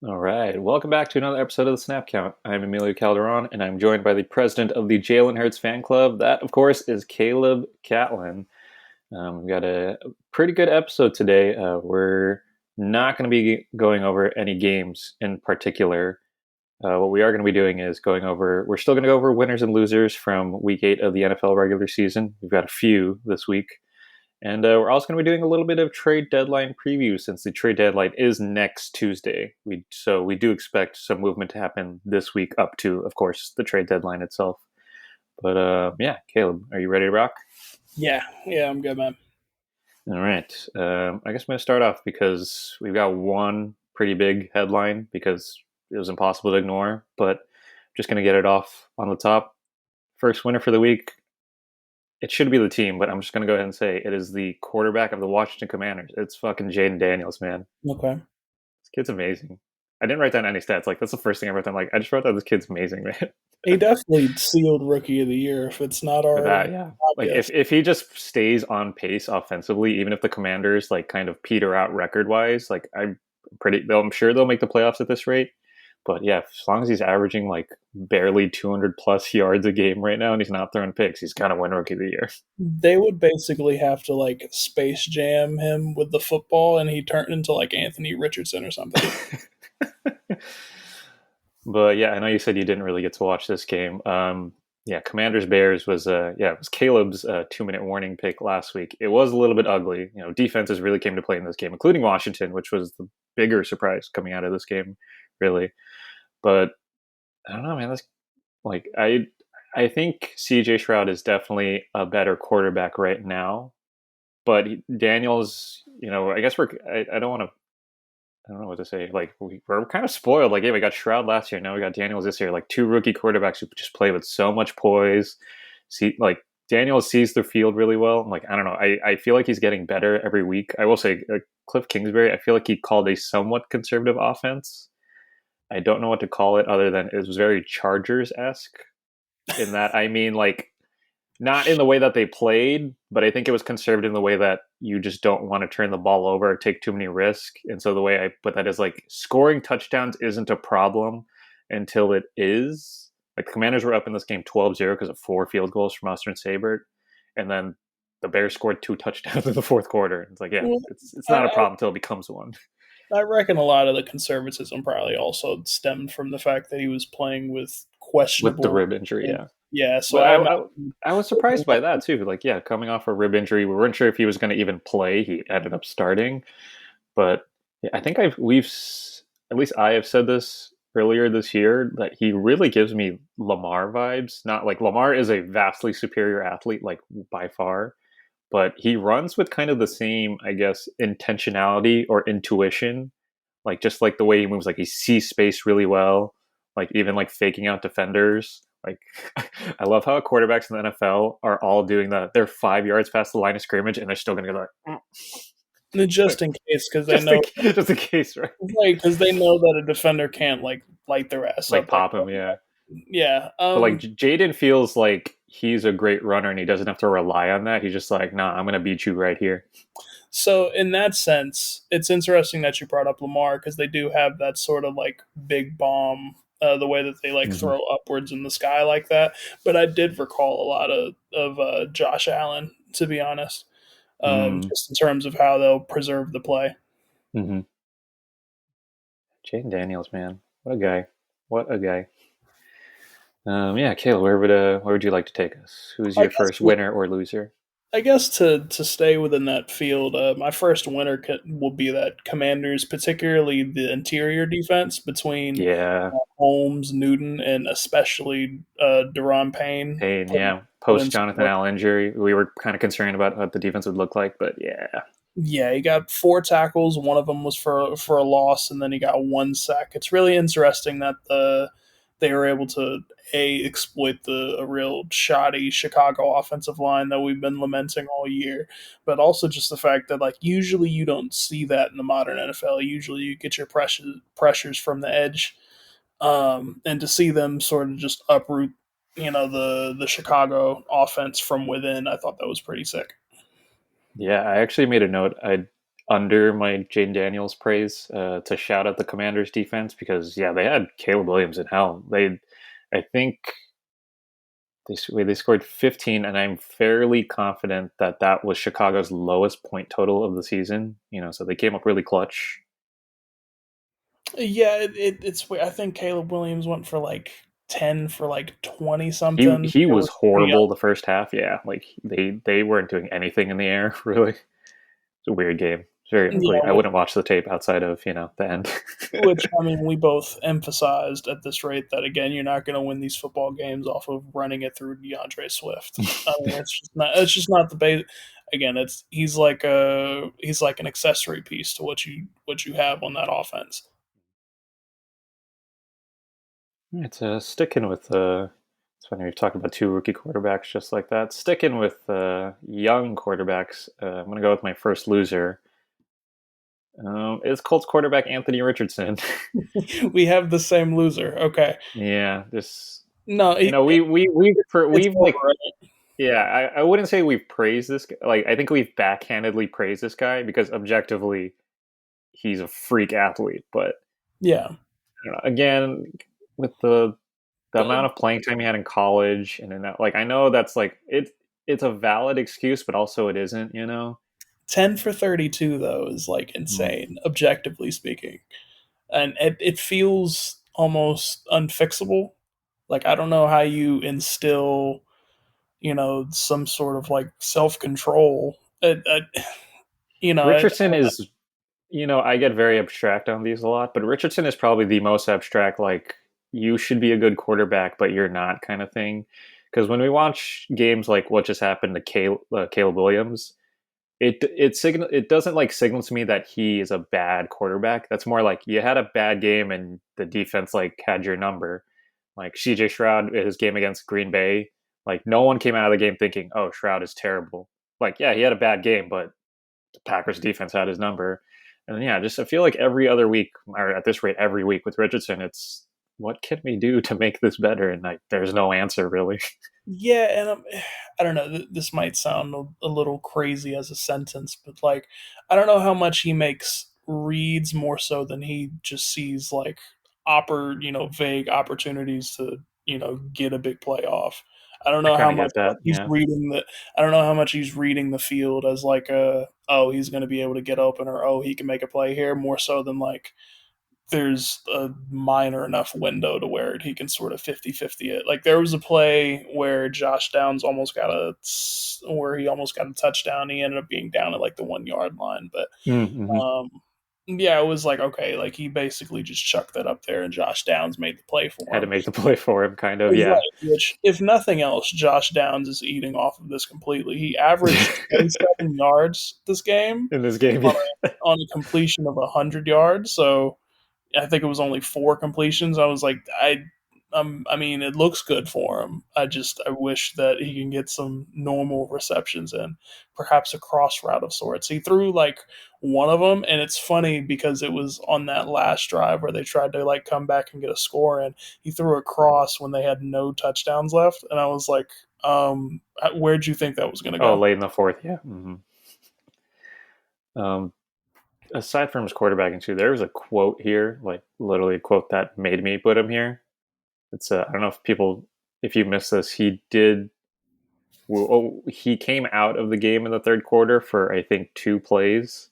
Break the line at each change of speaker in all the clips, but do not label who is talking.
All right. Welcome back to another episode of the Snap Count. I'm Emilio Calderon, and I'm joined by the president of the Jalen Hurts fan club. That, of course, is Caleb Catlin. We've got a pretty good episode today. We're not going to be going over any games in particular. What we are going to be doing is we're still going to go over winners and losers from week 8 of the NFL regular season. We've got a few this week. And we're also going to be doing a little bit of trade deadline preview since the trade deadline is next Tuesday. So we do expect some movement to happen this week up to, of course, the trade deadline itself. But yeah, Caleb, are you ready to rock?
Yeah, I'm good, man.
All right. I guess I'm going to start off because we've got one pretty big headline because it was impossible to ignore, but I'm just going to get it off on the top. First winner for the week. It should be the team, but I'm just going to go ahead and say it is the quarterback of the Washington Commanders. It's fucking Jayden Daniels, man.
Okay.
This kid's amazing. I didn't write down any stats. Like, that's the first thing I wrote down. Like, I just wrote down this kid's amazing, man.
He definitely sealed Rookie of the Year if it's not
For that,
already
yeah. Like,
obvious.
if he just stays on pace offensively, even if the Commanders, like, kind of peter out record-wise, like, I'm sure they'll make the playoffs at this rate. But yeah, as long as he's averaging like barely 200 plus yards a game right now and he's not throwing picks, he's kind of win Rookie of the Year.
They would basically have to like Space Jam him with the football and he turned into like Anthony Richardson or something.
But yeah, I know you said you didn't really get to watch this game. Yeah, Commanders Bears was it was Caleb's 2-minute warning pick last week. It was a little bit ugly. You know, defenses really came to play in this game, including Washington, which was the bigger surprise coming out of this game, really. But I don't know, man. That's like I think CJ Stroud is definitely a better quarterback right now. But Daniels, you know, I guess I don't want to. I don't know what to say. Like we're kind of spoiled. Like, yeah, we got Stroud last year. Now we got Daniels this year. Like two rookie quarterbacks who just play with so much poise. See, like Daniels sees the field really well. Like I don't know. I feel like he's getting better every week. I will say, Cliff Kingsbury. I feel like he called a somewhat conservative offense. I don't know what to call it other than it was very Chargers esque. In that, I mean, like not in the way that they played, but I think it was conservative in the way that you just don't want to turn the ball over or take too many risks. And so the way I put that is like scoring touchdowns isn't a problem until it is. Like the Commanders were up in this game 12-0 because of 4 field goals from Austin Sabert. And then the Bears scored 2 touchdowns in the fourth quarter. It's like, yeah,
Well,
it's not a
I,
problem until it becomes one.
I reckon a lot of the conservatism probably also stemmed from the fact that he was playing with
With the
questionable.
rib injury, yeah.
Yeah, so
But
I
I was surprised by that too. Like, yeah, coming off a rib injury, we weren't sure if he was going to even play. He ended up starting, but yeah, I think at least I have said this earlier this year that he really gives me Lamar vibes. Not like Lamar is a vastly superior athlete, like by far, but he runs with kind of the same, I guess, intentionality or intuition. Like just like the way he moves, like he sees space really well. Like even like faking out defenders. Like I love how quarterbacks in the NFL are all doing that. They're 5 yards past the line of scrimmage and they're still going to go like,
just in case because they know
just in case, right?
right because they know that a defender can't like light their ass
Like
up like
pop him, yeah.
yeah.
But like Jaden feels like he's a great runner and he doesn't have to rely on that. He's just like, nah, I'm going to beat you right here.
So in that sense, it's interesting that you brought up Lamar because they do have that sort of like big bomb, the way that they like
Mm-hmm.
throw upwards in the sky like that. But I did recall a lot of Josh Allen, to be honest,
Mm-hmm.
just in terms of how they'll preserve the play.
Mm-hmm. Jayden Daniels, man, what a guy! What a guy! Yeah, Caleb, where would you like to take us? Who's
I
your
guess
first winner or loser?
I guess to stay within that field, my first winner will be that Commanders, particularly the interior defense between
Yeah,
Holmes, Newton, and especially Deron Payne.
Payne.
Put,
Yeah,
put in
post
some
Jonathan
work.
Allen injury, we were kind of concerned about what the defense would look like, but yeah,
Yeah, he got 4 tackles. One of them was for a loss, and then he got 1 sack. It's really interesting that they were able to exploit the a real shoddy Chicago offensive line that we've been lamenting all year, but also just the fact that like usually you don't see that in the modern NFL. Usually you get your pressures from the edge, and to see them sort of just uproot the Chicago offense from within, I thought that was pretty sick.
yeah. I actually made a note. under my Jayden Daniels praise to shout at the Commanders defense because yeah, they had Caleb Williams in hell. I think they scored 15, and I'm fairly confident that that was Chicago's lowest point total of the season. So they came up really clutch.
Yeah, it's. I think Caleb Williams went for like 10 for like 20
He
something.
he
It
was
was pretty
horrible the first half. Yeah, like they weren't doing anything in the air really. It's a weird game. It's very ugly.
yeah,
I wouldn't watch the tape outside of the end.
which I mean, we both emphasized at this rate that again, you're not going to win these football games off of running it through DeAndre Swift. I mean, it's just not. It's just not the base. Again, he's like an accessory piece to what you have on that offense.
It's sticking with it's funny you're talking about two rookie quarterbacks just like that. Sticking with young quarterbacks, I'm gonna go with my first loser. Is Colts quarterback Anthony Richardson.
We have the same loser. Okay,
Yeah, this
no,
we've like
overrated.
yeah, I wouldn't say we've praised this guy. Like I think we've backhandedly praised this guy because objectively he's a freak athlete, but
Yeah,
again with the
but
amount of playing time he had in college and in that, like I know that's like it's a valid excuse, but also it isn't.
10 for 32 though is like
Mm.
insane, objectively speaking, and it feels almost unfixable. Like I don't know how you instill, some sort of like self control.
Richardson is, I get very abstract on these a lot, but Richardson is probably the most abstract, like you should be a good quarterback, but you're not kind of thing. Because when we watch games like what just happened to Caleb Williams, it doesn't like signal to me that he is a bad quarterback. That's more like you had a bad game and the defense like had your number. Like CJ Stroud, his game against Green Bay, like no one came out of the game thinking, "Oh, Stroud is terrible." Like yeah, he had a bad game, but the Packers defense had his number. And then, yeah, just I feel like every other week, or at this rate, every week with Richardson, it's what can we do to make this better? And like, there's no answer really.
Yeah, and I don't know. This might sound a little crazy as a sentence, but like, I don't know how much he makes reads more so than he just sees like vague opportunities to get a big play off. I don't
I
know
kind
how
of
much
get that.
he's
Yeah.
reading the. I don't know how much he's reading the field as like he's going to be able to get open, or he can make a play here, more so than like there's a minor enough window to where he can sort of 50-50 it. Like there was a play where Josh Downs where he almost got a touchdown. He ended up being down at like the 1 yard line, but
Mm-hmm.
um, yeah, it was like okay, like he basically just chucked that up there, and Josh Downs made the play for
Had to
him.
make the play for him, kind of. Yeah.
Right, which if nothing else, Josh Downs is eating off of this completely. He averaged 27 yards this game
In this game,
on
yeah.
a completion of 100 yards. So I think it was only 4 completions. I was like, I mean, it looks good for him. I wish that he can get some normal receptions in, perhaps a cross route of sorts. He threw like one of them, and it's funny because it was on that last drive where they tried to like come back and get a score in. He threw a cross when they had no touchdowns left, and I was like, where'd you think that was going to
Oh,
go?
late in the fourth, yeah. Um, Aside from his quarterbacking too, there was a quote here, like literally a quote that made me put him here. It's I don't know if you missed this, he came out of the game in the third quarter for I think 2 plays,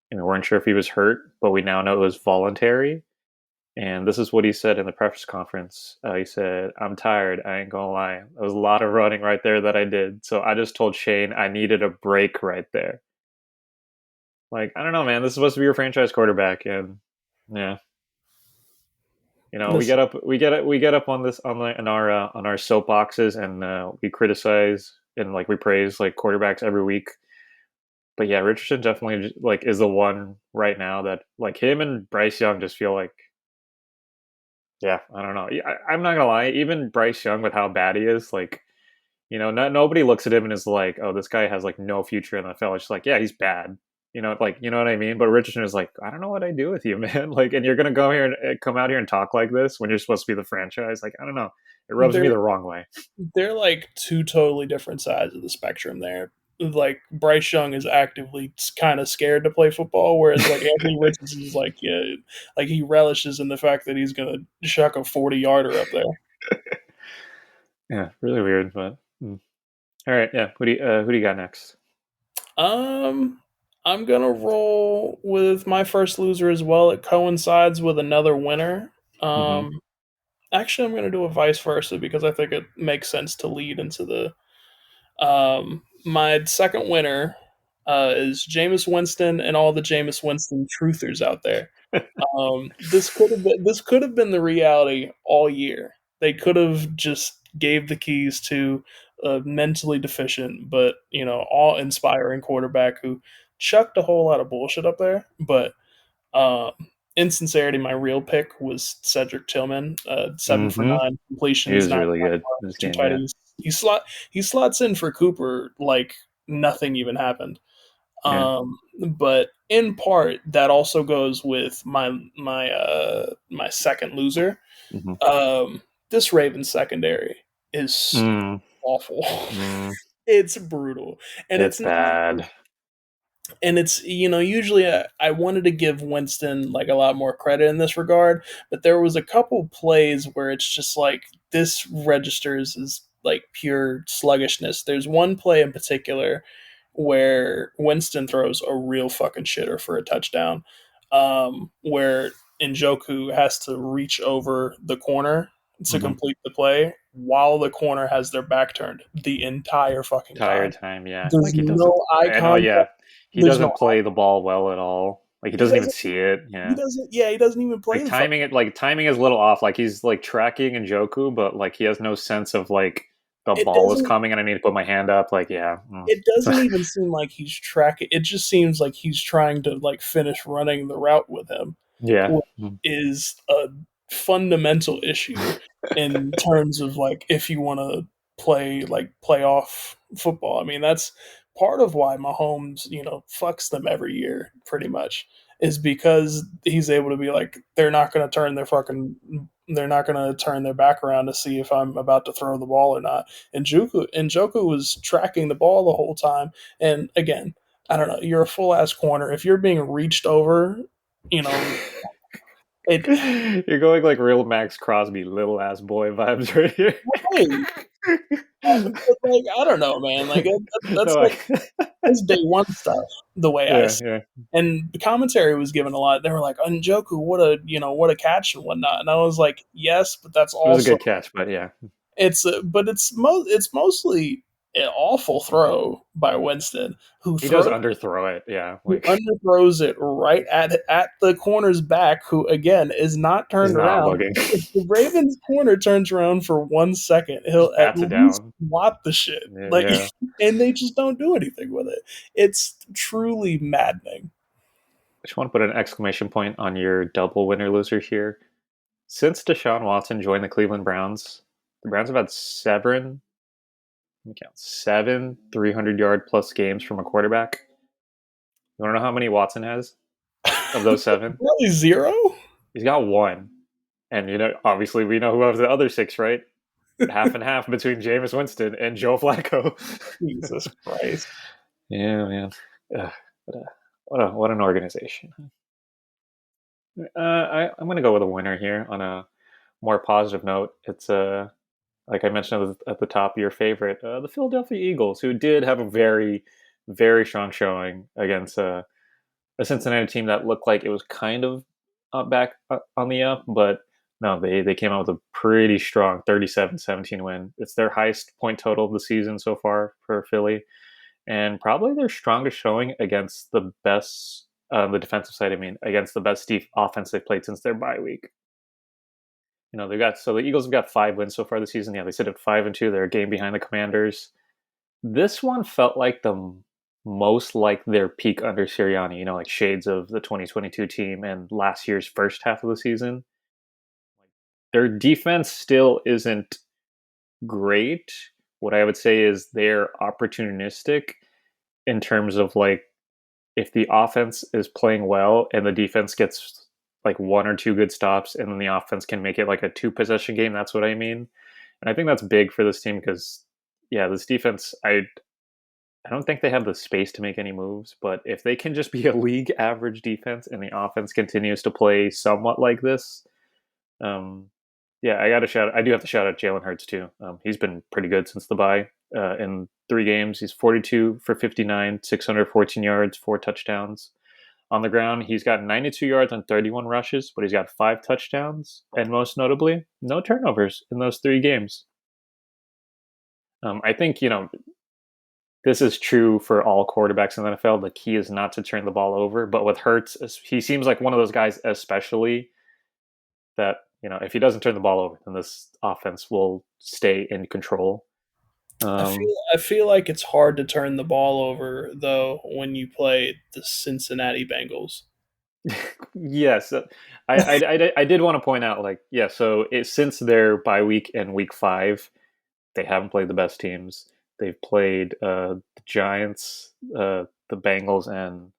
and we weren't sure if he was hurt, but we now know it was voluntary. And this is what he said in the press conference. He said, "I'm tired. I ain't gonna lie. There was a lot of running right there that I did. So I just told Shane I needed a break right there." Like I don't know, man. This is supposed to be your franchise quarterback, and yeah, we
This
get up, we get up on this on our soapboxes, and we criticize and like we praise like quarterbacks every week. But yeah, Richardson definitely like is the one right now that like him and Bryce Young just feel like yeah, I don't know. I'm not gonna lie, even Bryce Young with how bad he is, like nobody looks at him and is like, oh, this guy has like no future in the NFL. It's just like, yeah, he's bad. Like you know what I mean. But Richardson is like, I don't know what I do with you, man. Like, and you're gonna go here and come out here and talk like this when you're supposed to be the franchise. Like, I don't know. It rubs me
they're
the wrong way.
they're like two totally different sides of the spectrum there. like Bryce Young is actively kind of scared to play football, whereas like Anthony Richardson is like, yeah, like he relishes in the fact that he's gonna chuck a 40-yarder up there.
Yeah, really weird, but all right. Yeah, who do you got next?
Um, I'm gonna roll with my first loser as well. It coincides with another winner.
Mm-hmm.
Um, Actually, I'm gonna do a vice versa because I think it makes sense to lead into the. My second winner is Jameis Winston and all the Jameis Winston truthers out there. This could have been the reality all year. They could have just gave the keys to a mentally deficient but all inspiring quarterback who chucked a whole lot of bullshit up there. But um, in sincerity, my real pick was Cedric Tillman. 7 for 9
He
completions,
was
9
really good in this
two
game. Yeah,
tidings. He slots in for Cooper like nothing even happened.
yeah.
But in part, that also goes with my second loser.
Mm-hmm.
This Ravens secondary is
Mm,
awful.
mm,
It's brutal, and
it's
it's not.
bad.
And it's usually I wanted to give Winston like a lot more credit in this regard, but there was a couple plays where it's just like this registers as like pure sluggishness. There's one play in particular where Winston throws a real fucking shitter for a touchdown, where Njoku has to reach over the corner to
Mm-hmm.
complete the play while the corner has their back turned the entire fucking
Entire
time.
time. Yeah,
There's
like he doesn't.
no eye
I know.
contact.
Yeah, he
There's no
doesn't play the ball well at all. Like he
he
doesn't even
doesn't
see it.
he
Yeah.
doesn't yeah, he doesn't even play
Like
the fuck.
timing is a little off. Like he's like tracking Njoku, but like he has no sense of like the
It
ball is
doesn't
coming and I need to put my hand up. Like yeah,
it doesn't even seem like he's tracking. It just seems like he's trying to like finish running the route with him,
yeah,
which is a fundamental issue in terms of like if you want to play like playoff football. I mean, that's part of why Mahomes, fucks them every year pretty much is because he's able to be like they're not going to turn their back around to see if I'm about to throw the ball or not. And Njoku was tracking the ball the whole time. And again, I don't know, you're a full ass corner. If you're being reached over, you know, it
You're going like real Max Crosby, little ass boy vibes right here.
hey, but like I don't know, man. Like that's
No,
like that's day one stuff. The way I
yeah,
see
yeah.
it. And the commentary was given a lot. They were like, "Njoku, what a catch and whatnot." And I was like, "Yes, but that's
It was a
also
good catch, but yeah,
it's mostly an awful throw by Winston, who
he does
throws
underthrow it. Yeah,
who
like
underthrows it right at the corner's back, who again is not
he's
turned
not
around.
looking.
If the Ravens corner turns around for 1 second, he'll
Just
at
bats it
least
down.
swat the shit.
Yeah,
Like,
yeah.
and they just don't do anything with it. It's truly maddening.
I just want to put an exclamation point on your double winner loser here. Since Deshaun Watson joined the Cleveland Browns, the Browns have had let me count, seven 300-yard plus games from a quarterback. You want to know how many Watson has of those seven?
Really zero?
He's got one. And, obviously we know who has the other six, right? Half and half between Jameis Winston and Joe Flacco.
Jesus Christ.
Yeah, man. Ugh, what an organization. I'm going to go with a winner here on a more positive note. It's like I mentioned at the top, your favorite, the Philadelphia Eagles, who did have a very, very strong showing against a Cincinnati team that looked like it was kind of back on the up, but no, they came out with a pretty strong 37-17 win. It's their highest point total of the season so far for Philly, and probably their strongest showing against the best, the defensive side, I mean, against the best offense they've played since their bye week. The Eagles have got 5 wins so far this season. Yeah, they sit at 5-2. They're a game behind the Commanders. This one felt like the most like their peak under Sirianni, like shades of the 2022 team and last year's first half of the season. Their defense still isn't great. What I would say is they're opportunistic in terms of like if the offense is playing well and the defense gets like one or two good stops and then the offense can make it like a two possession game, that's what I mean. And I think that's big for this team because yeah, this defense, I don't think they have the space to make any moves, but if they can just be a league average defense and the offense continues to play somewhat like this, um, yeah, I do have to shout out Jalen Hurts too. He's been pretty good since the bye. In 3 games, he's 42 for 59, 614 yards, 4 touchdowns. On the ground, he's got 92 yards on 31 rushes, but he's got 5 touchdowns, and most notably, no turnovers in those 3 games. I think this is true for all quarterbacks in the NFL. The key is not to turn the ball over. But with Hurts, he seems like one of those guys, especially that, if he doesn't turn the ball over, then this offense will stay in control.
I feel like it's hard to turn the ball over though when you play the Cincinnati Bengals.
Yes, I did want to point out, so since their bye week and week 5, they haven't played the best teams. They've played the Giants, the Bengals, and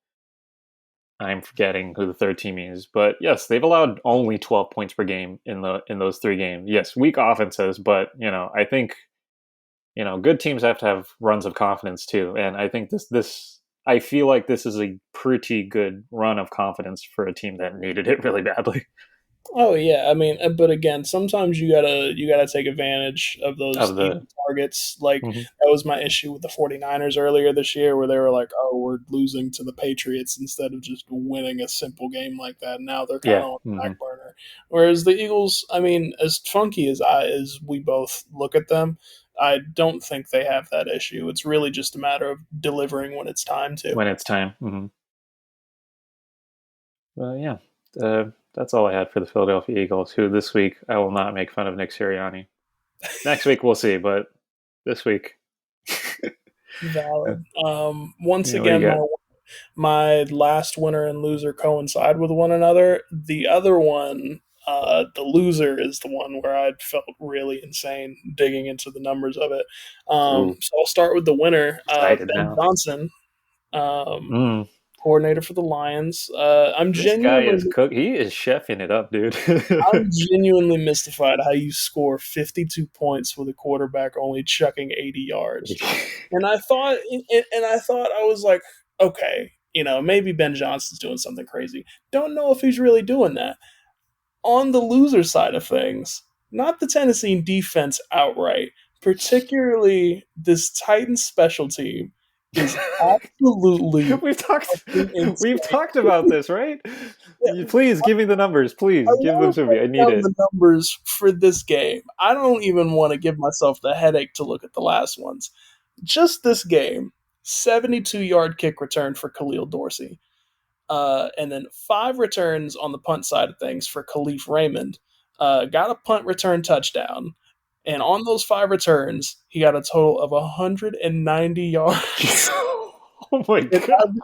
I'm forgetting who the third team is. But yes, they've allowed only 12 points per game in those 3 games. Yes, weak offenses, but I think good teams have to have runs of confidence too. And I think I feel like this is a pretty good run of confidence for a team that needed it really badly.
Oh yeah, I mean, but again, sometimes you gotta take advantage of those
Of
easy
the
targets. Like
Mhm.
that was my issue with the 49ers earlier this year, where they were like, "Oh, we're losing to the Patriots instead of just winning a simple game like that." Now they're kind
Yeah.
of on the
Hmm.
back burner. Whereas the Eagles, I mean, as funky as we both look at them, I don't think they have that issue. It's really just a matter of delivering when it's time to.
When it's time. Well, yeah, that's all I had for the Philadelphia Eagles, who this week I will not make fun of Nick Sirianni. Next week we'll see, but this week,
Valid. Once
what do you
again,
got?
my last winner and loser coincide with one another. The other one, the loser, is the one where I felt really insane digging into the numbers of it.
Ooh,
So I'll start with the winner,
excited
Ben
now.
Johnson, um,
Mm,
coordinator for the Lions.
this guy is cook. He is chefing it up, dude.
I'm genuinely mystified how you score 52 points with a quarterback only chucking 80 yards. And I was like, okay, maybe Ben Johnson's doing something crazy. Don't know if he's really doing that. On the loser side of things, not the Tennessee defense outright, particularly this Titans special team is absolutely
we've talked,
fucking
we've
insane.
talked about this, right?
Yeah,
Please give me the numbers.
I
Please give them
want to
to me.
break
I need
down
it.
the numbers for this game. I don't even want to give myself the headache to look at the last ones. Just this game, 72-yard kick return for Khalil Dorsey. And then 5 returns on the punt side of things for Khalif Raymond. Got a punt return touchdown. And on those 5 returns, he got a total of 190 yards.
Oh my
It,
god.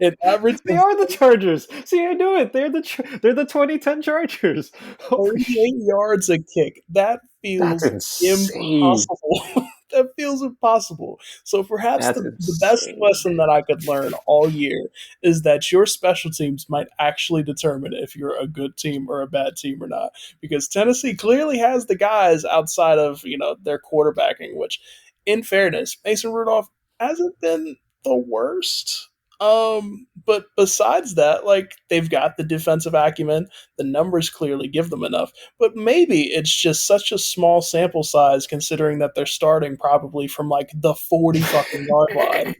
it
They
averages
are the Chargers. See, I knew it. They're the 2010 Chargers. Holy
38 yards a kick. That
that's
feels
insane.
impossible. That feels impossible. So perhaps
That's
the best
insane.
lesson that I could learn all year is that your special teams might actually determine if you're a good team or a bad team or not. Because Tennessee clearly has the guys outside of, their quarterbacking, which in fairness, Mason Rudolph hasn't been the worst. But besides that, like they've got the defensive acumen, the numbers clearly give them enough. But maybe it's just such a small sample size considering that they're starting probably from like the 40 fucking yard line.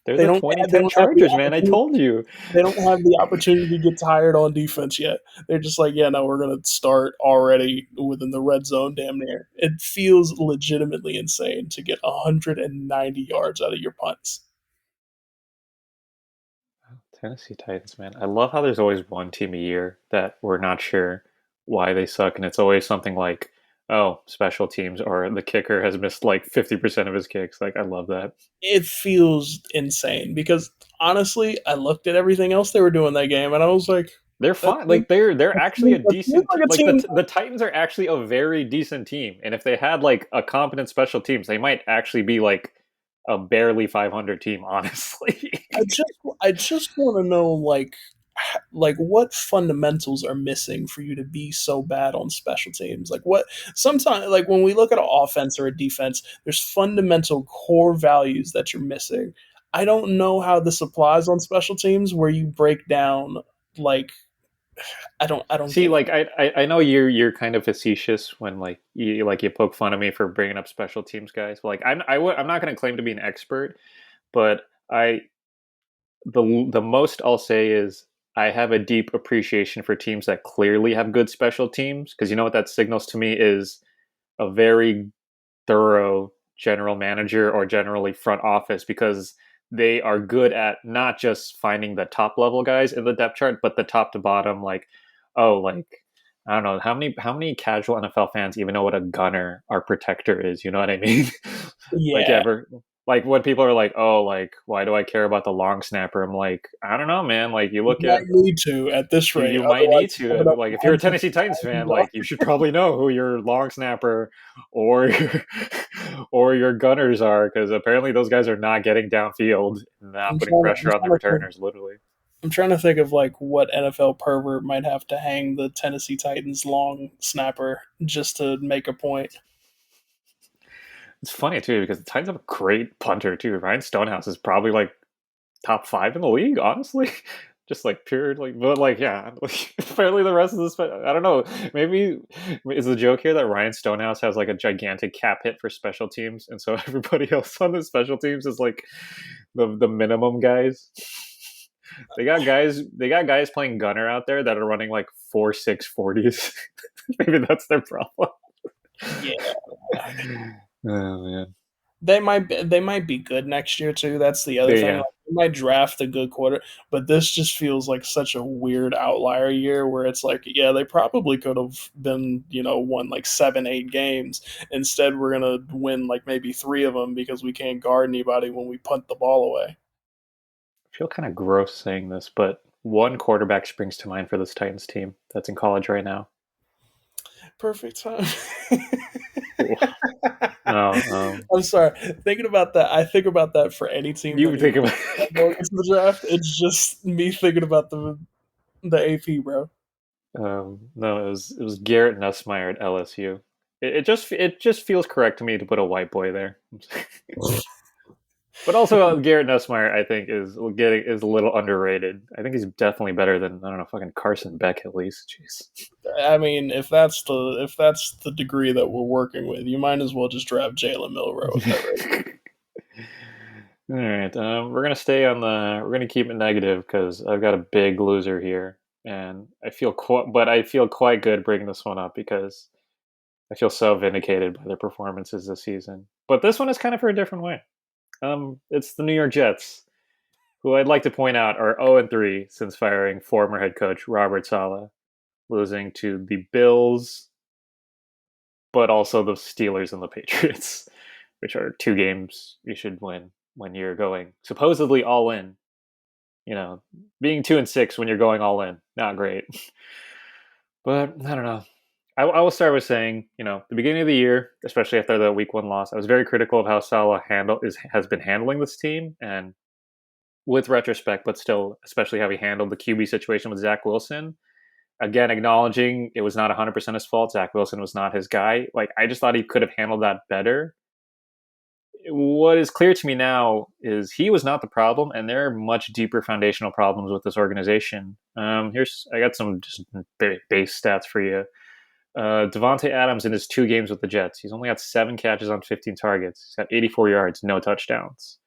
They're
They
the
don't they
2010
don't have the
Chargers, man. I
opportunity
told you.
they don't have the opportunity to get tired on defense yet. They're just like, yeah, no, we're gonna start already within the red zone damn near. It feels legitimately insane to get 190 yards out of your punts.
Tennessee Titans, man. I love how there's always one team a year that we're not sure why they suck, and it's always something like, oh, special teams, or the kicker has missed like 50% of his kicks. Like, I love that.
It feels insane because honestly, I looked at everything else they were doing that game and I was like,
They're
that
fine.
seems,
Like they're actually a
that seems
decent
like a
like
team.
the Titans are actually a very decent team. And if they had like a competent special teams, they might actually be like a barely 500 team, honestly.
I just want to know like like what fundamentals are missing for you to be so bad on special teams? Like what sometimes like when we look at an offense or a defense, there's fundamental core values that you're missing. I don't know how this applies on special teams where you break down like I don't
See,
get it.
like I know you're kind of facetious when you poke fun of me for bringing up special teams guys. But like I'm not going to claim to be an expert, but I the most I'll say is I have a deep appreciation for teams that clearly have good special teams, because you know what that signals to me is a very thorough general manager or generally front office, because they are good at not just finding the top level guys in the depth chart, but the top to bottom. Like, oh, like I don't know how many casual NFL fans even know what a gunner or protector is. You know what I mean? Like
Yeah,
ever like when people are like, oh, like why do I care about the long snapper? I'm like, I don't know, man. Like you
you
look
might
at
need to at this rate.
you might need
Otherwise,
to.
you're coming up
Like
with
if you're a
undrafted
Tennessee Titans fan,
$1,000.
like you should probably know who your long snapper or your or your gunners are, because apparently those guys are not getting downfield, not
I'm
putting
trying to, I'm
pressure on the
trying to think
returners. Literally,
I'm trying to think of like what NFL pervert might have to hang the Tennessee Titans long snapper just to make a point.
it's funny too because the Titans have a great punter too. Ryan Stonehouse is probably like top five in the league, honestly. Just like pure, like, but like, yeah, like, apparently the rest of the, I don't know. Maybe is the joke here that Ryan Stonehouse has like a gigantic cap hit for special teams, and so everybody else on the special teams is like the minimum guys. They got guys playing gunner out there that are running like 4.6 40s. Maybe that's their problem.
Yeah,
Oh man,
they might be good next year too. That's the other thing.
yeah.
Like, they might draft a good quarter, but this just feels like such a weird outlier year where it's like, yeah, they probably could have been, won like 7, 8 games. Instead, we're gonna win like maybe 3 of them because we can't guard anybody when we punt the ball away.
I feel kind of gross saying this, but one quarterback springs to mind for this Titans team that's in college right now.
Perfect time.
Ooh. Oh,
I'm sorry. Thinking about that, I think about that for any team that
you
needs
think about
going into the draft. It's just me thinking about the AP, bro.
no, it was Garrett Nussmeier at LSU. It just feels correct to me to put a white boy there. But also Garrett Nussmeier, I think, is a little underrated. I think he's definitely better than, I don't know, fucking Carson Beck at least. Jeez.
I mean, if that's the degree that we're working with, you might as well just draft Jalen Milrow at that rate.
All right, we're gonna keep it negative because I've got a big loser here, and I feel quite good bringing this one up because I feel so vindicated by their performances this season. But this one is kind of for a different way. It's the New York Jets, who I'd like to point out are 0-3 since firing former head coach Robert Saleh, losing to the Bills, but also the Steelers and the Patriots, which are two games you should win when you're going supposedly all in. Being 2-6 when you're going all in, not great. But I don't know. I will start with saying, the beginning of the year, especially after the week one loss, I was very critical of how Salah has been handling this team, and with retrospect, but still, especially how he handled the QB situation with Zach Wilson. Again, acknowledging it was not 100% his fault. Zach Wilson was not his guy. Like, I just thought he could have handled that better. What is clear to me now is he was not the problem, and there are much deeper foundational problems with this organization. I got some just base stats for you. Devontae Adams in his 2 games with the Jets, he's only got 7 catches on 15 targets. He's got 84 yards, no touchdowns.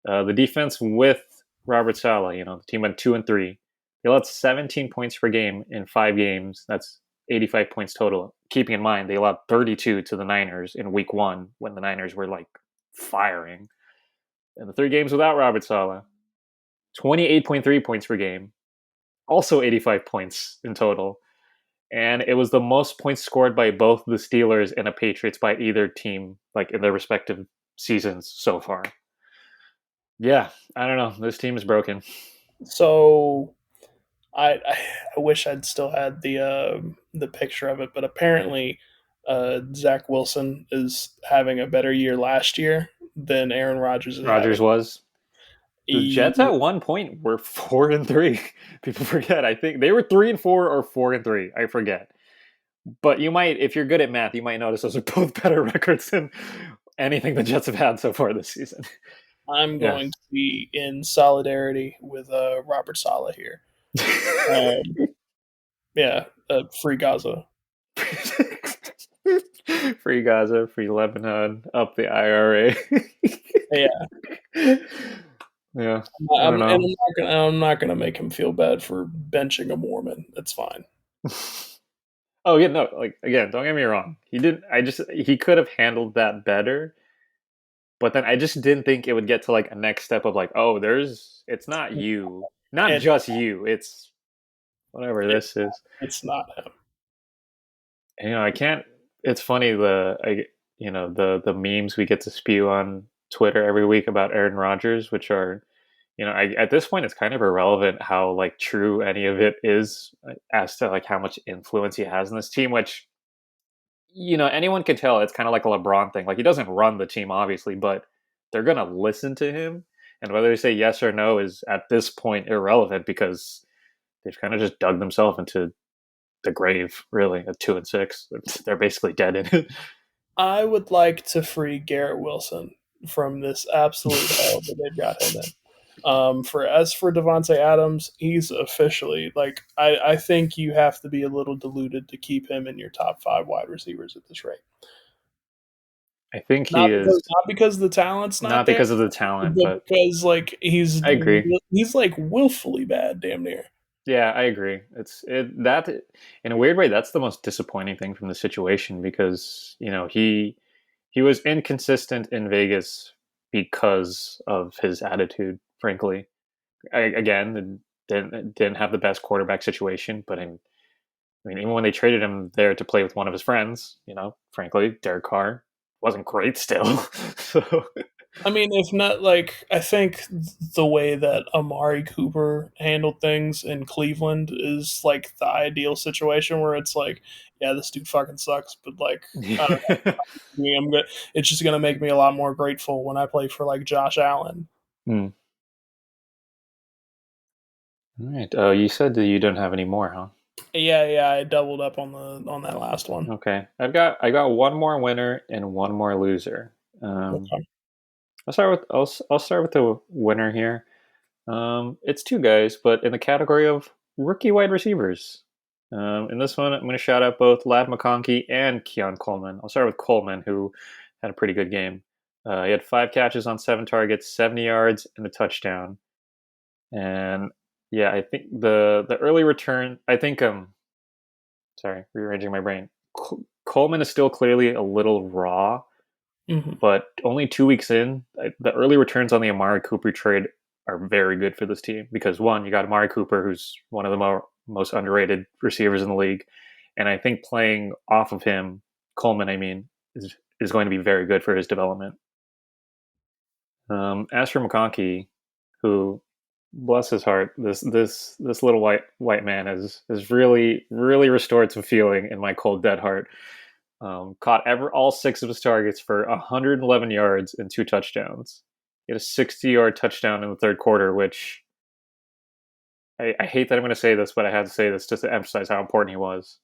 The defense with Robert Saleh, the team went 2-3. They allowed 17 points per game in 5 games. That's 85 points total. Keeping in mind, they allowed 32 to the Niners in week one when the Niners were like firing. And the 3 games without Robert Saleh, 28.3 points per game, also 85 points in total. And it was the most points scored by both the Steelers and the Patriots by either team, like in their respective seasons so far. Yeah, I don't know. This team is broken.
So I wish I'd still had the picture of it, but apparently Zach Wilson is having a better year last year than Aaron Rodgers is having.
Rogers was. The Jets at one point were 4-3. People forget. I think they were 3-4 or 4-3. I forget. But you might, if you're good at math, you might notice those are both better records than anything the Jets have had so far this season.
I'm
Yeah.
going to be in solidarity with Robert Saleh here. Yeah, free Gaza.
Free Gaza, free Lebanon, up the IRA.
Yeah,
Yeah, I don't know.
I'm not gonna make him feel bad for benching a Mormon. It's fine.
Oh yeah, no, like again, don't get me wrong. He could have handled that better, but then I just didn't think it would get to like a next step of like, oh, it's not you, not
And
just you, it's whatever
it,
this is.
it's not him.
And, I can't. It's funny the memes we get to spew on Twitter every week about Aaron Rodgers, which are at this point it's kind of irrelevant how like true any of it is as to like how much influence he has in this team, which anyone could tell it's kind of like a LeBron thing. Like he doesn't run the team obviously, but they're going to listen to him, and whether they say yes or no is at this point irrelevant because they've kind of just dug themselves into the grave really at 2-6. They're basically dead in it.
I would like to free Garrett Wilson from this absolute hell that they've got him in. For Devontae Adams, he's officially like I think you have to be a little diluted to keep him in your top 5 wide receivers at this rate.
I think he is
Not because the talent's
not
not there,
because of the talent,
but
but
because like
I agree.
he's like willfully bad, damn near.
Yeah, I agree. That in a weird way that's the most disappointing thing from the situation because he was inconsistent in Vegas because of his attitude. Frankly, again, didn't have the best quarterback situation, but I mean, even when they traded him there to play with one of his friends, frankly, Derek Carr wasn't great still. So
I mean, if not, like, I think the way that Amari Cooper handled things in Cleveland is like the ideal situation where it's like, yeah, this dude fucking sucks, but like, I don't know, I'm good. It's just gonna make me a lot more grateful when I play for like Josh Allen.
Hmm. All right. Oh, you said that you don't have any more, huh?
Yeah, I doubled up on that last one.
Okay. I got one more winner and one more loser. Um,
Okay.
I'll start with the winner here. It's two guys, but in the category of rookie wide receivers. In this one, I'm going to shout out both Lad McConkey and Keon Coleman. I'll start with Coleman, who had a pretty good game. He had 5 catches on 7 targets, 70 yards, and a touchdown. And yeah, I think the early return. I think sorry, rearranging my brain. Coleman is still clearly a little raw,
Mm-hmm.
but only 2 weeks in, the early returns on the Amari Cooper trade are very good for this team because one, you got Amari Cooper, who's one of the most underrated receivers in the league, and I think playing off of him, Coleman, I mean, is going to be very good for his development. As for McConkey, who, bless his heart, this little white man has really restored some feeling in my cold dead heart. Caught all 6 of his targets for 111 yards and 2 touchdowns. He had a 60-yard touchdown in the third quarter, which I hate that I'm going to say this, but I had to say this just to emphasize how important he was.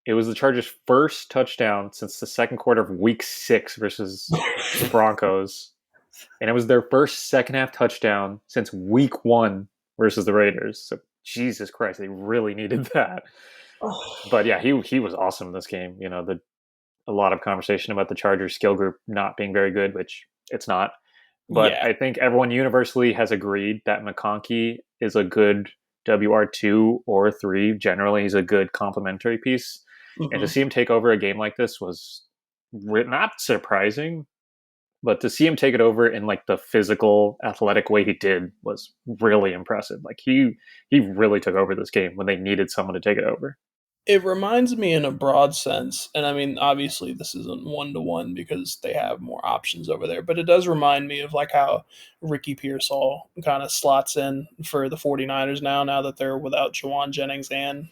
It was the Chargers' first touchdown since the second quarter of Week 6 versus the Broncos, and it was their first second half touchdown since Week 1 versus the Raiders. So Jesus Christ, they really needed that. But yeah, he was awesome in this game. A lot of conversation about the Chargers skill group not being very good, which it's not. But
Yeah.
I think everyone universally has agreed that McConkey is a good WR2 or 3. Generally, he's a good complementary piece. And to
Mm-hmm.
see him take over a game like this was not surprising, but to see him take it over in like the physical, athletic way he did was really impressive. Like he really took over this game when they needed someone to take it over.
It reminds me in a broad sense, and I mean, obviously, this isn't 1-to-1 because they have more options over there, but it does remind me of like how Ricky Pearsall kind of slots in for the 49ers now that they're without Jawan Jennings and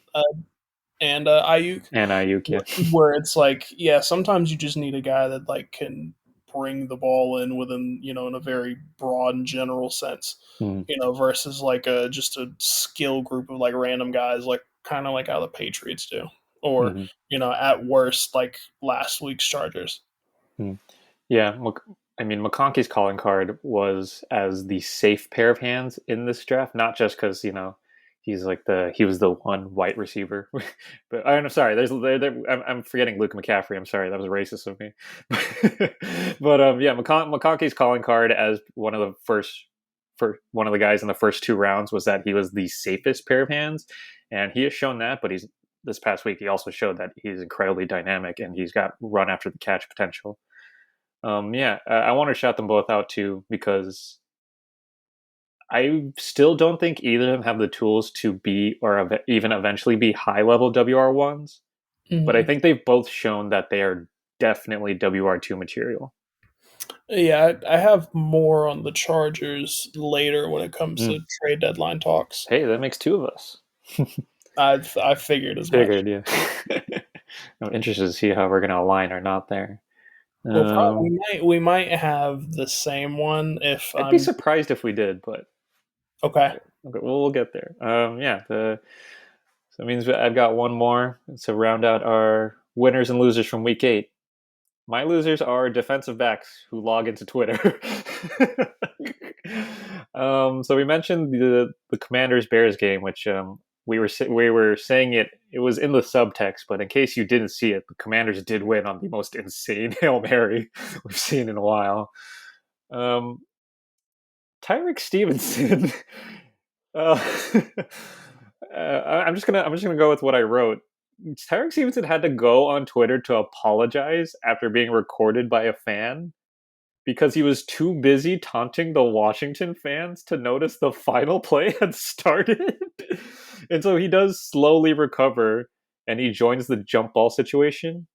Ayuk,
And Ayuk, yeah.
where it's like, yeah, sometimes you just need a guy that like can bring the ball in within, in a very broad and general sense,
Mm.
versus like just a skill group of like random guys, like kind of like how the Patriots do, or
Mm-hmm.
at worst like last week's Chargers.
Mm. Yeah, I mean, McConkey's calling card was as the safe pair of hands in this draft, not just because he was the one white receiver. But I'm sorry, I'm forgetting Luke McCaffrey. I'm sorry, that was racist of me. But yeah, McConkey's calling card as one of the for one of the guys in the first two rounds was that he was the safest pair of hands, and he has shown that. But this past week he also showed that he's incredibly dynamic and he's got run after the catch potential. Yeah, I want to shout them both out too because I still don't think either of them have the tools to be or even eventually be high level WR1s. But I
Mm-hmm.
think they've both shown that they are definitely WR2 material.
Yeah, I have more on the Chargers later when it comes
Mm.
to trade deadline talks.
Hey, that makes two of us.
I figured as much.
Figured, yeah. I'm interested to see how we're going to align or not there.
Well, probably
Um,
we might have the same one if
I'd be
I'm
surprised if we did, but
okay.
okay, we'll get there. Yeah, so it means I've got one more to round out our winners and losers from week 8. My losers are defensive backs who log into Twitter. So we mentioned the Commanders Bears game, which we were saying it was in the subtext, but in case you didn't see it, the Commanders did win on the most insane Hail Mary we've seen in a while. Um, Tyrique Stephenson. uh, I'm just gonna go with what I wrote. Tyrique Stevenson had to go on Twitter to apologize after being recorded by a fan because he was too busy taunting the Washington fans to notice the final play had started. And so he does slowly recover and he joins the jump ball situation,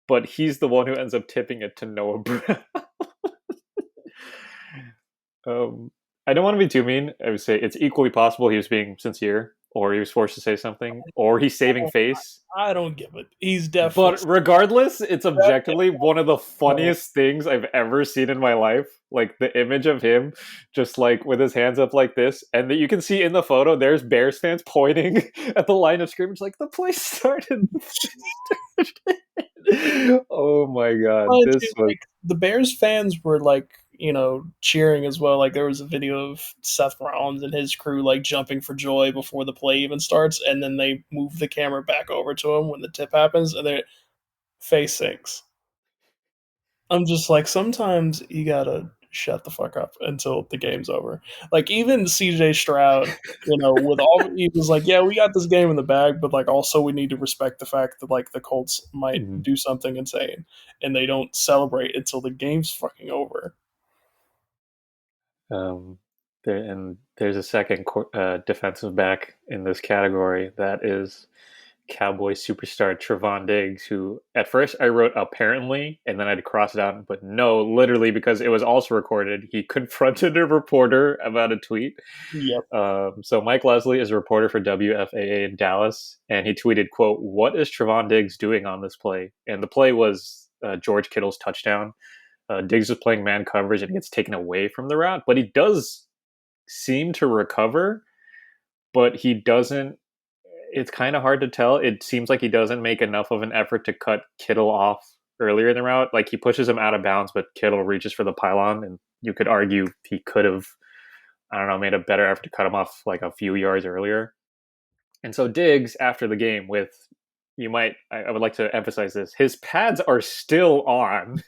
but he's the one who ends up tipping it to Noah Brown. um, I don't want to be too mean. I would say it's equally possible he was being sincere, or he was forced to say something, or he's saving face.
I don't give it. He's definitely
But regardless, it's objectively one of the funniest things I've ever seen in my life. Like the image of him just like with his hands up like this, and that you can see in the photo there's Bears fans pointing at the line of scrimmage like the play started. Oh my god, this was
like the Bears fans were like, cheering as well. Like there was a video of Seth Rollins and his crew like jumping for joy before the play even starts, and then they move the camera back over to him when the tip happens, and their face sinks. I'm just like, sometimes you gotta shut the fuck up until the game's over. Like even CJ Stroud, with all he was like, yeah, we got this game in the bag, but like also we need to respect the fact that like the Colts might
Mhm.
do something insane, and they don't celebrate until the game's fucking over.
um there's a second defensive back in this category that is Cowboy superstar Trevon Diggs, who at first I wrote apparently, and then I had to cross it out, but no, literally because it was also recorded. He confronted a reporter about a tweet.
Yep.
So Mike Leslie is a reporter for WFAA in Dallas, and he tweeted, "quote What is Trevon Diggs doing on this play?" And the play was George Kittle's touchdown. Diggs was playing man coverage and he gets taken away from the route, but he does seem to recover, but he doesn't. It's kind of hard to tell. It seems like he doesn't make enough of an effort to cut Kittle off earlier in the route. Like he pushes him out of bounds, but Kittle reaches for the pylon, and you could argue he could have, I don't know, made a better effort to cut him off like a few yards earlier. And so Diggs, after the game, I would like to emphasize this, his pads are still on.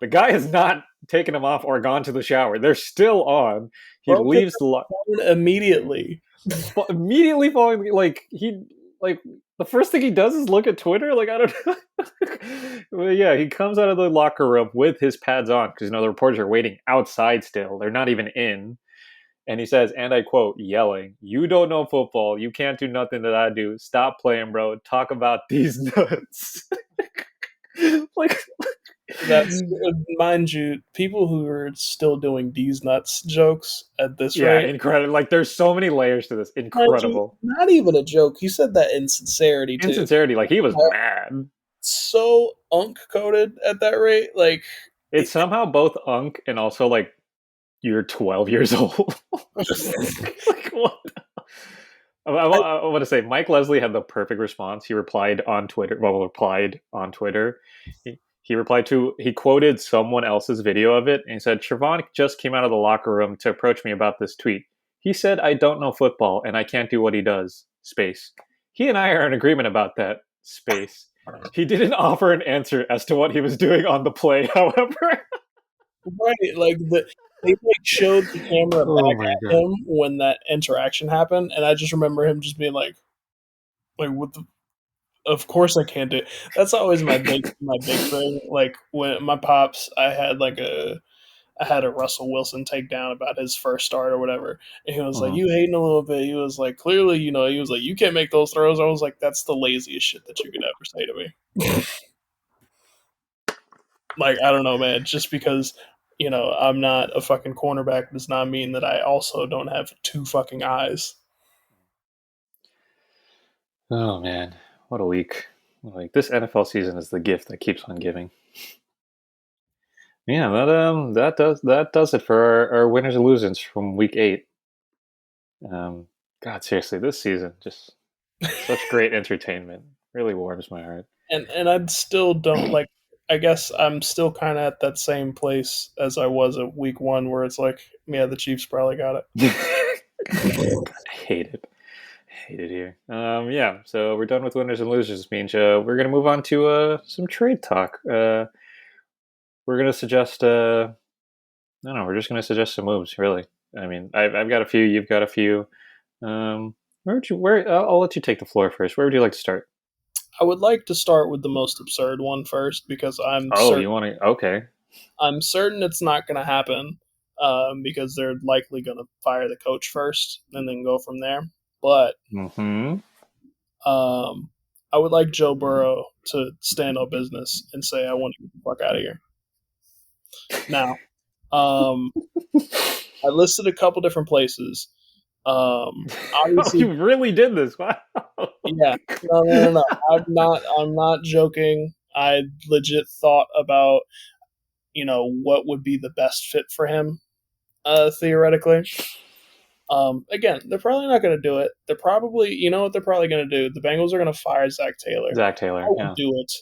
The guy has not taken them off or gone to the shower. They're still on. He
Bro
leaves
picked
the
immediately.
immediately following, like the first thing he does is look at Twitter. Like I don't know. Well, yeah, he comes out of the locker room with his pads on because the reporters are waiting outside still. They're not even in. And he says, and I quote, yelling, "You don't know football. You can't do nothing that I do. Stop playing, bro. Talk about these nuts." Like,
That's mind you, people who are still doing these nuts jokes at this
yeah,
rate.
incredible. Like, there's so many layers to this.
Mind you,
Incredible.
not even a joke. He said that in sincerity too.
Insincerity, like he was mad.
So unk coded at that rate. Like
It's somehow both unk and also like you're 12 years old. Like what? I want to say Mike Leslie had the perfect response. He replied on Twitter. Well, replied on Twitter. He replied to, he quoted someone else's video of it and he said, Trevon just came out of the locker room to approach me about this tweet. He said, I don't know football and I can't do what he does. Space. He and I are in agreement about that. Space. He didn't offer an answer as to what he was doing on the play, however.
Right, like they like showed the camera
Oh
back
my
at
god.
him when that interaction happened, and I just remember him just being like what the. Of course, I can't do. That's always my big thing. Like when my pops, I had a Russell Wilson takedown about his first start or whatever, and he was like,
Uh-huh.
"You hating a little bit." He was like, "Clearly, he was like, you can't make those throws." I was like, "That's the laziest shit that you could ever say to me." Like, I don't know, man. Just because I'm not a fucking cornerback does not mean that I also don't have two fucking eyes.
Oh man, what a week! Like this NFL season is the gift that keeps on giving. Yeah, that does it for our winners and losers from week 8. God, seriously, this season just such great entertainment. Really warms my heart.
And I still don't like. I guess I'm still kind of at that same place as I was at week 1, where it's like, yeah, the Chiefs probably got
God, I hate it. Hate it here. Yeah, so we're done with winners and losers. Means we're gonna move on to some trade talk. We're gonna suggest. No, no, we're just gonna suggest some moves. Really, I mean, I've got a few. You've got a few. Where would you? Where? I'll let you take the floor first. Where would you like to start?
I would like to start with the most absurd one first because
Oh, you want to? Okay.
I'm certain it's not going to happen because they're likely going to fire the coach first and then go from there. But
Mm-hmm.
I would like Joe Burrow to stand on business and say, "I want to get the fuck out of here." Now, um, I listed a couple different places.
Oh,
Obviously,
you really did this. Wow.
yeah. No, no, no, no. I'm not joking. I legit thought about what would be the best fit for him, theoretically. Again, they're probably not going to do it. They're probably, what they're probably going to do? The Bengals are going to fire Zach Taylor.
Zach
I
Taylor.
would
Yeah.
do it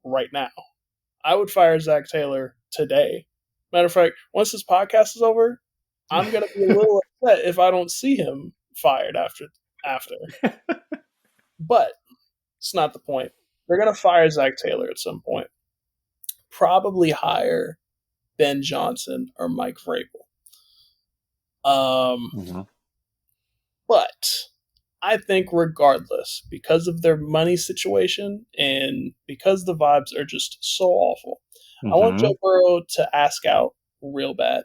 right now. I would fire Zach Taylor today. Matter of fact, once this podcast is over, I'm going to be a little upset if I don't see him fired after. But it's not the point. They're going to fire Zach Taylor at some point. Probably hire Ben Johnson or Mike Vrabel.
Mm-hmm.
But I think regardless, because of their money situation and because the vibes are just so awful, I want
Mm-hmm.
Joe Burrow to ask out real bad.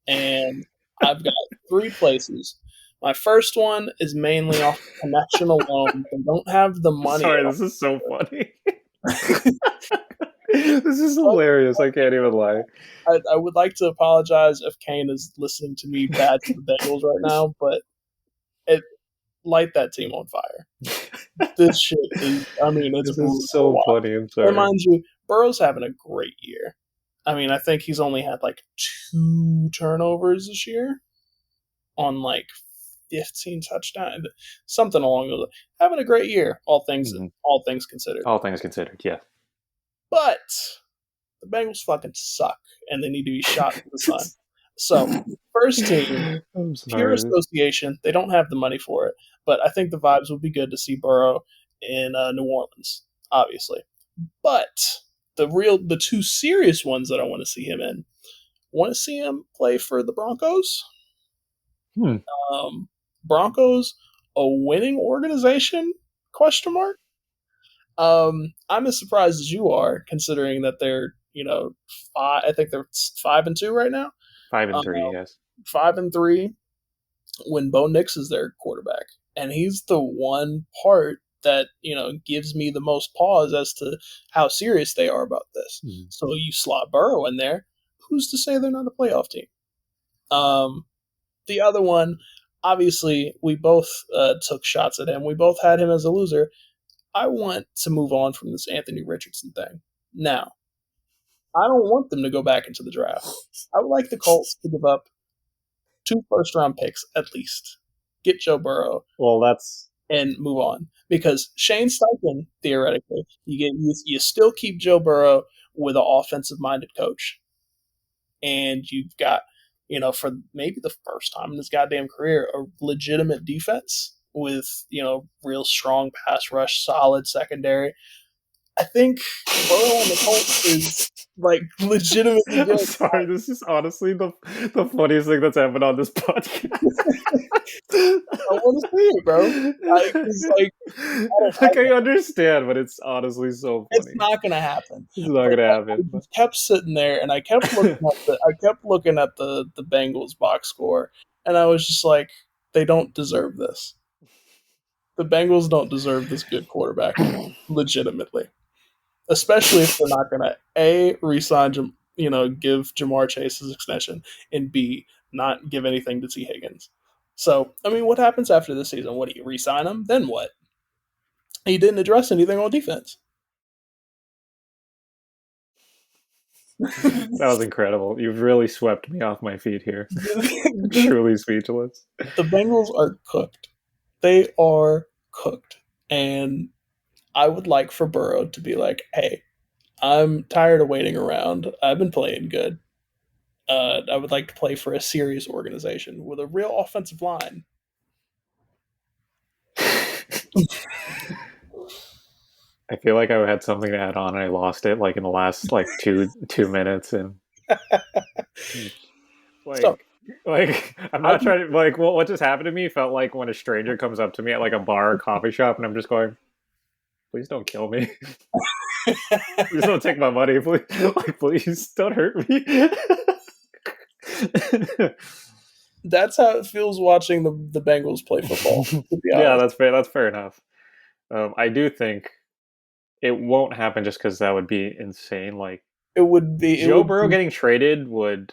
And I've got 3 places. My first one is mainly off connection alone. They don't have the money
Sorry,
at
this is so funny.
all.
This is hilarious. I can't even lie.
I would like to apologize if Kane is listening to me bad to the Bengals right now, but it light that team on fire. This shit is, it's
This
brutal
is
to
so
watch.
funny. I'm
And
sorry.
mind you, Burrow's having a great year. I think he's only had like 2 turnovers this year on like 15 touchdowns, something along those lines. Having a great year,
Mhm.
all things considered.
All things considered, yeah.
But the Bengals fucking suck, and they need to be shot in the sun. So, first team,
I'm
pure
sorry.
association. They don't have the money for it, but I think the vibes would be good to see Burrow in New Orleans, obviously. But the 2 serious ones that I want to see him in, want to see him play for the Broncos.
Hmm.
Um, Broncos, a winning organization? Question mark. I'm as surprised as you are, considering that they're I think they're 5-2 right now.
5-3, yes.
5-3 when Bo Nix is their quarterback, and he's the one part that gives me the most pause as to how serious they are about this.
Mhm.
So you slot Burrow in there. Who's to say they're not a playoff team? The other one, obviously, we both took shots at him. We both had him as a loser. I want to move on from this Anthony Richardson thing. Now, I don't want them to go back into the draft. I would like the Colts to give up 2 first-round picks at least. Get Joe Burrow
Well, that's
and move on. Because Shane Steichen, theoretically, you still keep Joe Burrow with an offensive-minded coach, and you've got, for maybe the first time in his goddamn career, a legitimate defense with, real strong pass rush, solid secondary. I think Burrow on the Colts is like legitimately
I'm
good.
sorry. This is honestly the funniest thing that's happened on this podcast.
I want to see it, bro. It's like
I understand, but it's honestly so
it's
funny.
not gonna happen.
It's not
But
gonna
I
happen.
just kept sitting there, and I kept looking at the Bengals box score, and I was just like, they don't deserve this. The Bengals don't deserve this good quarterback play, legitimately. Especially if they're not gonna re-sign give Jamar Chase his extension, and B, not give anything to T Higgins. So, I mean, what happens after this season? What do you re-sign him? Then what? He didn't address anything on defense.
That was incredible. You've really swept me off my feet here.
The
Truly speechless.
Bengals are cooked. They are cooked. And I would like for Burrow to be like, hey, I'm tired of waiting around. I've been playing good. I would like to play for a serious organization with a real offensive line.
I feel like I had something to add on and I lost it like in the last like two minutes and like
So,
I'm not trying to like what just happened to me felt like when a stranger comes up to me at like a bar or coffee shop and I'm just going, please don't kill me. Please don't take my money. Please don't hurt me.
that's how it feels watching the Bengals play football, to be honest.
Yeah, that's fair. That's fair enough. I do think it won't happen just because that would be insane. Like
It would be
Joe Burrow getting traded would,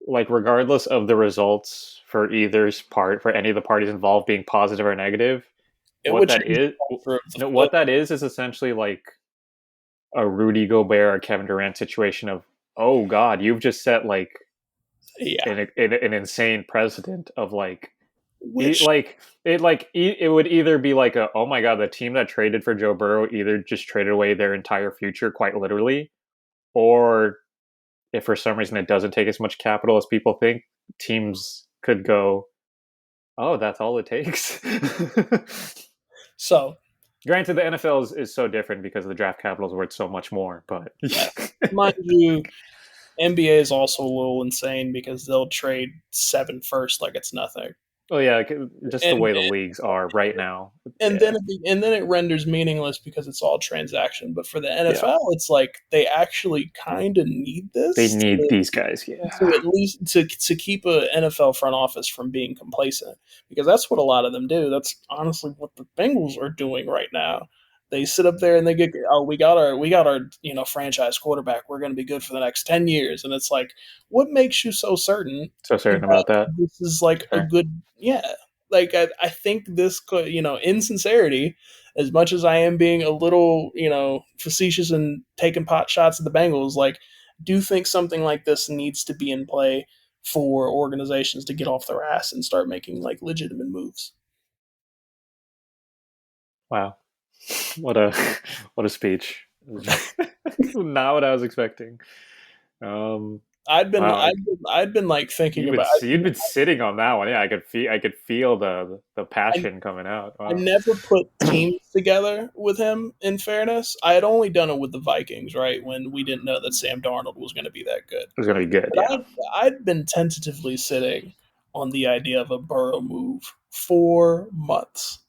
like, regardless of the results for for any of the parties involved being positive or negative, what that is, no, what that is essentially like a Rudy Gobert or Kevin Durant situation of, oh God, you've just set like an insane precedent of like it would either be like a, oh my God, the team that traded for Joe Burrow either just traded away their entire future quite literally, or if for some reason it doesn't take as much capital as people think, teams could go, oh, that's all it takes.
So,
granted, the NFL is so different because the draft capital is worth so much more, but
yeah, mind you, NBA is also a little insane because they'll trade 7 first like it's nothing.
oh yeah, just the
And
way the leagues are right now.
and
Yeah,
then it renders meaningless because it's all transaction. But for the
yeah,
NFL, it's like they actually kind of need
they
this
need these guys. Yeah,
to at least to keep a NFL front office from being complacent, because that's what a lot of them do. That's honestly what the Bengals are doing right now. They sit up there and they get, oh, we got our franchise quarterback. We're going to be good for the next 10 years, and it's like, what makes you so certain
so certain
that
about that.
this is like a
Sure.
good, yeah, like I think this could, in sincerity, as much as I am being a little facetious and taking pot shots at the Bengals, like, do think something like this needs to be in play for organizations to get off their ass and start making like legitimate moves.
Wow, what a what a speech. Not what I was expecting. Wow,
I'd been like thinking about.
you'd been sitting on that one. Yeah, I could feel the
I,
passion coming out.
I
Wow.
never put teams together with him. In fairness, I had only done it with the Vikings, right, when we didn't know that Sam Darnold was going to be that good.
It was gonna be good,
But
yeah.
I'd been tentatively sitting on the idea of a Burrow move for months.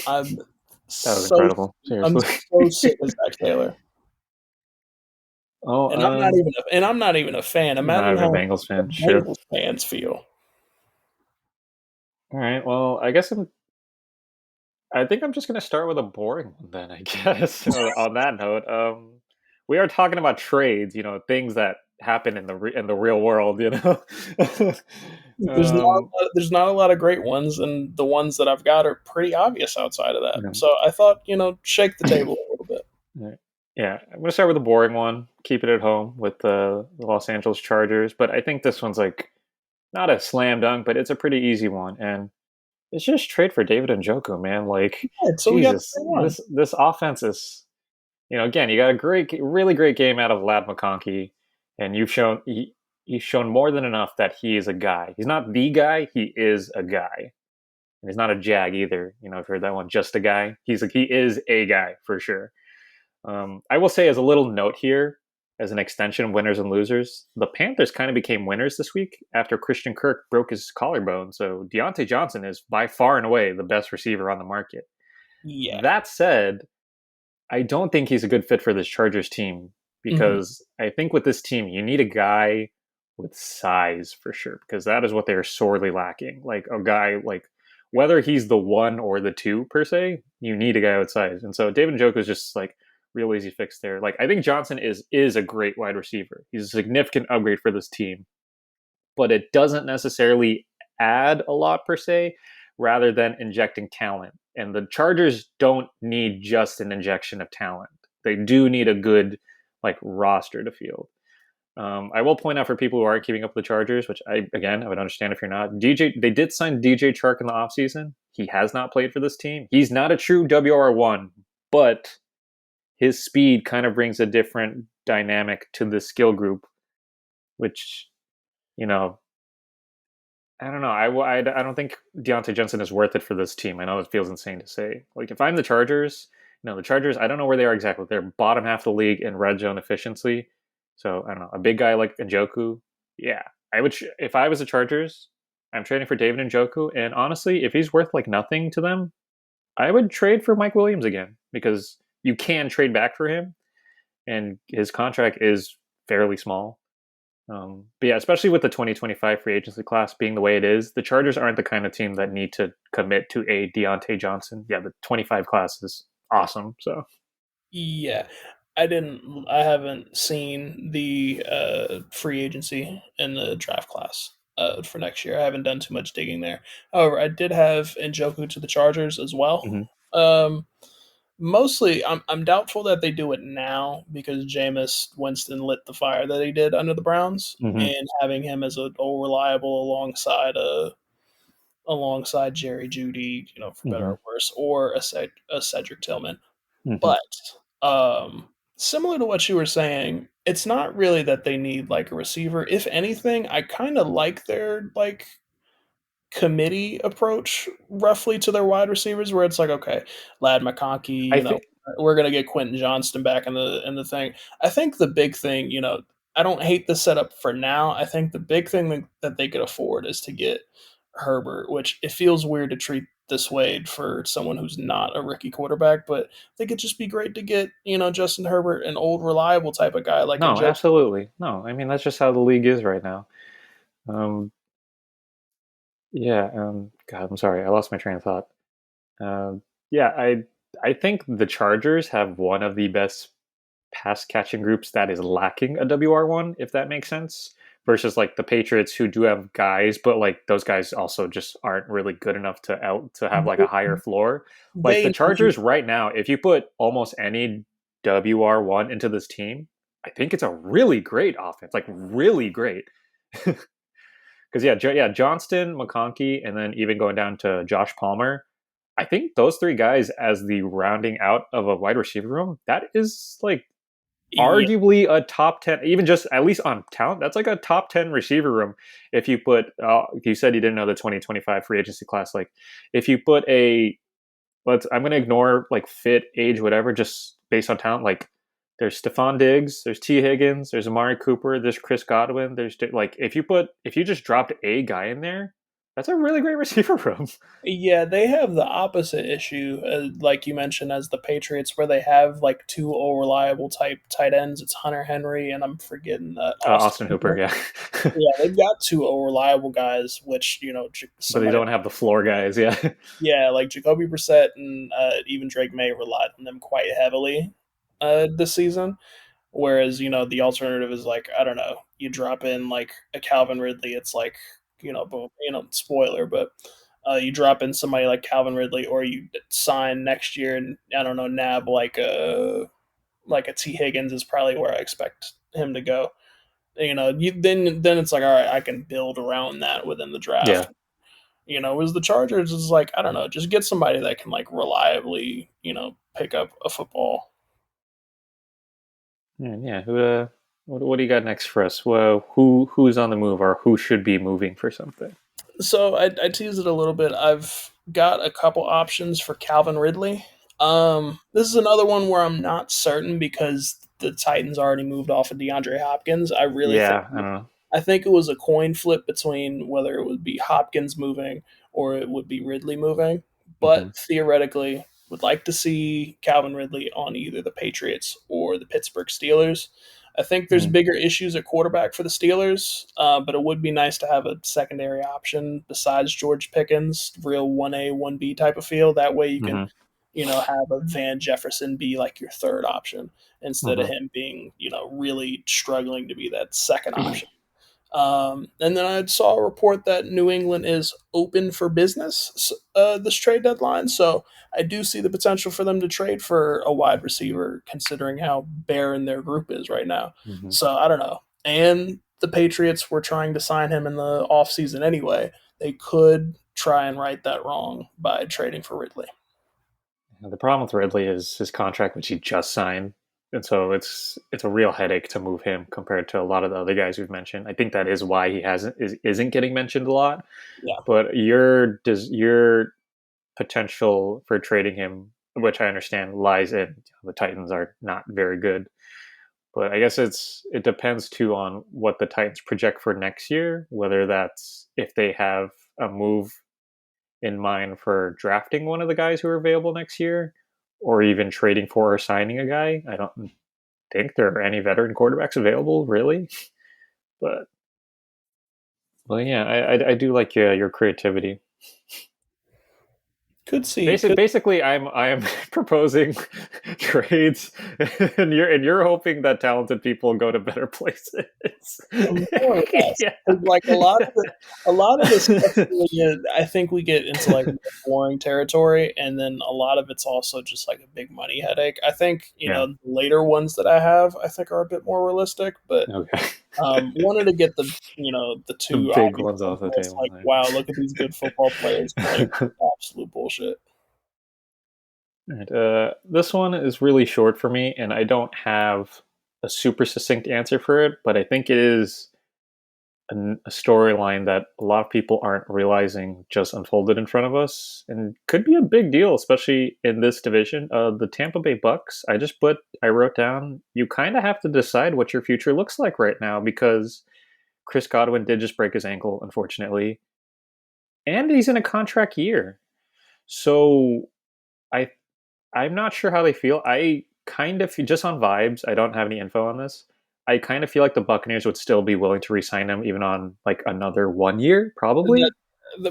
I'm
That was
so
incredible.
I'm
Seriously.
so sick of Zach Taylor.
Oh,
And I'm not even a fan.
not
Imagine
even a
how
Bengals
the
fan. Sure.
Bengals fans feel.
All right. Well, I think I'm just gonna start with a boring one then. I guess. On that note, we are talking about trades. Things that happen in the real world. um,
There's not a lot of great ones, and the ones that I've got are pretty obvious outside of that.
you know,
So I thought, shake the table a little bit.
Right. Yeah, I'm gonna start with a boring one. Keep it at home with the Los Angeles Chargers, but I think this one's like not a slam dunk, but it's a pretty easy one, and it's just trade for David Njoku, man. Like,
Yeah, so we got
Jesus,
1.
this offense is, again, you got a really great game out of Lad McConkey, and he's shown more than enough that he is a guy. He's not the guy, he is a guy, and he's not a jag either. If you heard that one, just a guy. He is a guy for sure. I will say, as a little note here, as an extension, winners and losers, the Panthers kind of became winners this week after Christian Kirk broke his collarbone. So Deontay Johnson is by far and away the best receiver on the market.
Yeah.
That said, I don't think he's a good fit for this Chargers team
Hmm.
because I think with this team, you need a guy with size for sure because that is what they're sorely lacking. Like a guy like whether he's the one or the two per se, you need a guy with size. And so David Njoku is just like real easy fix there. Like I think Johnson is a great wide receiver. He's a significant upgrade for this team, but it doesn't necessarily add a lot per se, rather than injecting talent. And the Chargers don't need just an injection of talent. They do need a good like roster to field. I will point out for people who aren't keeping up with the Chargers, which I would understand if you're not. They did sign DJ Chark in the offseason. He has not played for this team. He's not a true WR1, but his speed kind of brings a different dynamic to the skill group, which, you know, I don't know. I don't think Deontay Johnson is worth it for this team. I know it feels insane to say. Like, if I'm the Chargers, the Chargers, I don't know where they are exactly. They're bottom half of the league in red zone efficiency. So, I don't know. A big guy like Njoku, yeah. If I was the Chargers, I'm trading for David Njoku. And honestly, if he's worth like nothing to them, I would trade for Mike Williams again because you can trade back for him. And his contract is fairly small. But yeah, especially with the 2025 free agency class being the way it is, the Chargers aren't the kind of team that need to commit to a Deontay Johnson. Yeah, the 25 class is awesome. So,
Yeah. I haven't seen the free agency in the draft class for next year. I haven't done too much digging there. However, I did have Njoku to the Chargers as well.
hmm
Um, Mostly, I'm doubtful that they do it now because Jameis Winston lit the fire that he did under the Browns,
hmm
and having him as a old reliable alongside Jerry Judy, for better
hmm
or worse, or a Cedric Tillman.
hmm
But similar to what you were saying, it's not really that they need like a receiver. If anything, I kind of like their like committee approach roughly to their wide receivers, where it's like, okay, Lad McConkey,
I think
we're gonna get Quentin Johnston back in the thing. I think the big thing, I don't hate the setup for now. I think the big thing that they could afford is to get Herbert, which it feels weird to treat this way for someone who's not a rookie quarterback, but I think it'd just be great to get, Justin Herbert, an old reliable type of guy like a
no,
Joe.
absolutely no. I mean, that's just how the league is right now. Um, yeah. God, I'm sorry, I lost my train of thought. Yeah, I think the Chargers have one of the best pass catching groups that is lacking a WR1, if that makes sense. Versus like the Patriots who do have guys, but like those guys also just aren't really good enough to have like a
They,
higher floor. Like the
they need
Chargers right now, if you put almost any WR1 into this team, I think it's a really great offense, like really great. Because yeah, Johnston, McConkey, and then even going down to Josh Palmer. I think those three guys as the rounding out of a wide receiver room, that is like
yeah,
arguably a top 10, even just at least on talent. That's like a top 10 receiver room. If you put, you said you didn't know the 2025 free agency class. Like, if you put I'm going to ignore like fit, age, whatever, just based on talent. Like, there's Stephon Diggs, there's T. Higgins, there's Amari Cooper, there's Chris Godwin. There's like, if you just dropped a guy in there, that's a really great receiver room.
Yeah, they have the opposite issue, like you mentioned, as the Patriots, where they have like two all reliable type tight ends. It's Hunter Henry, and I'm forgetting Austin
Austin Hooper,
Hooper.
yeah.
Yeah, they've got two all reliable guys, which
But they
somebody,
don't have the floor guys, yeah.
yeah, like Jacoby Brissett and even Drake May relied on them quite heavily this season. Whereas, the alternative is like, I don't know, you drop in like a Calvin Ridley, it's like, boom, spoiler, but you drop in somebody like Calvin Ridley, or you sign next year and I don't know, nab like like a T Higgins is probably where I expect him to go. Then it's like, all right, I can build around that within the
Yeah.
draft. As the Chargers is like, I don't know, just get somebody that can like reliably, pick up a football.
Yeah. What do you got next for us? Well, who's on the move or who should be moving for something?
So I teased it a little bit. I've got a couple options for Calvin Ridley. This is another one where I'm not certain because the Titans already moved off of DeAndre Hopkins.
Yeah, I don't know.
I think it was a coin flip between whether it would be Hopkins moving or it would be Ridley moving.
Hmm.
But theoretically, would like to see Calvin Ridley on either the Patriots or the Pittsburgh Steelers. I think there's
Hmm.
bigger issues at quarterback for the Steelers, but it would be nice to have a secondary option besides George Pickens, real 1A, 1B type of feel. That way you can,
Hmm.
have a Van Jefferson be like your third option instead of
Hmm.
him being, really struggling to be that second option. And then I saw a report that New England is open for business this trade deadline. So I do see the potential for them to trade for a wide receiver, considering how barren their group is right now.
Hmm.
So I don't know. And the Patriots were trying to sign him in the offseason anyway. They could try and right that wrong by trading for Ridley.
The problem with Ridley is his contract, which he just signed, and so it's a real headache to move him compared to a lot of the other guys we've mentioned. I think that is why he isn't getting mentioned a lot.
Yeah.
But your potential for trading him, which I understand lies in the Titans are not very good. But I guess it depends too on what the Titans project for next year, whether that's if they have a move in mind for drafting one of the guys who are available next year, or even trading for or signing a guy. I don't think there are any veteran quarterbacks available, really. But yeah, I do like your creativity.
Could see.
Basically, I am proposing trades, and you're hoping that talented people go to better places.
More or less.
Yeah.
'Cause, like a lot of this stuff, I think we get into like more boring territory, and then a lot of it's also just like a big money headache. I think
Yeah.
the later ones that I have, I think are a bit more realistic, but
Okay.
wanted to get the
The
two
big
obvious
ones
ones
off the
where it's
table.
like, wow, look at these good football players playing
Right.
absolute bullshit.
Right. This one is really short for me, and I don't have a super succinct answer for it, but I think it is a storyline that a lot of people aren't realizing just unfolded in front of us, and could be a big deal, especially in this division. The Tampa Bay Bucks. I wrote down. You kind of have to decide what your future looks like right now because Chris Godwin did just break his ankle, unfortunately, and he's in a contract year. So I I'm not sure how they feel. I kind of just on vibes. I don't have any info on this. I kind of feel like the Buccaneers would still be willing to re-sign him even on like another 1 year,
That,
probably.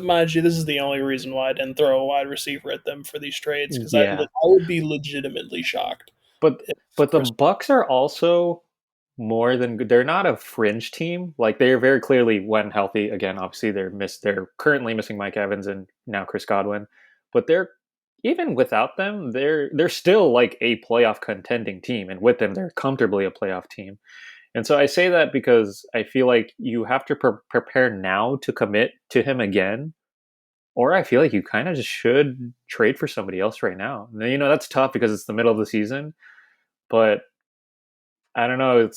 mind you, this is the only reason why I didn't throw a wide receiver at them for these trades because I
Yeah,
would be legitimately shocked
but
if
the
Chris.
Bucks are also more than good. They're not a fringe team. Like they are very clearly when healthy. Again, obviously they're currently missing Mike Evans and now Chris Godwin, but they're even without them, they're still like a playoff contending team, and with them, they're comfortably a playoff team. And so I say that because I feel like you have to prepare now to commit to him again, or I feel like you kind of just should trade for somebody else right now. And, that's tough because it's the middle of the season, but I don't know.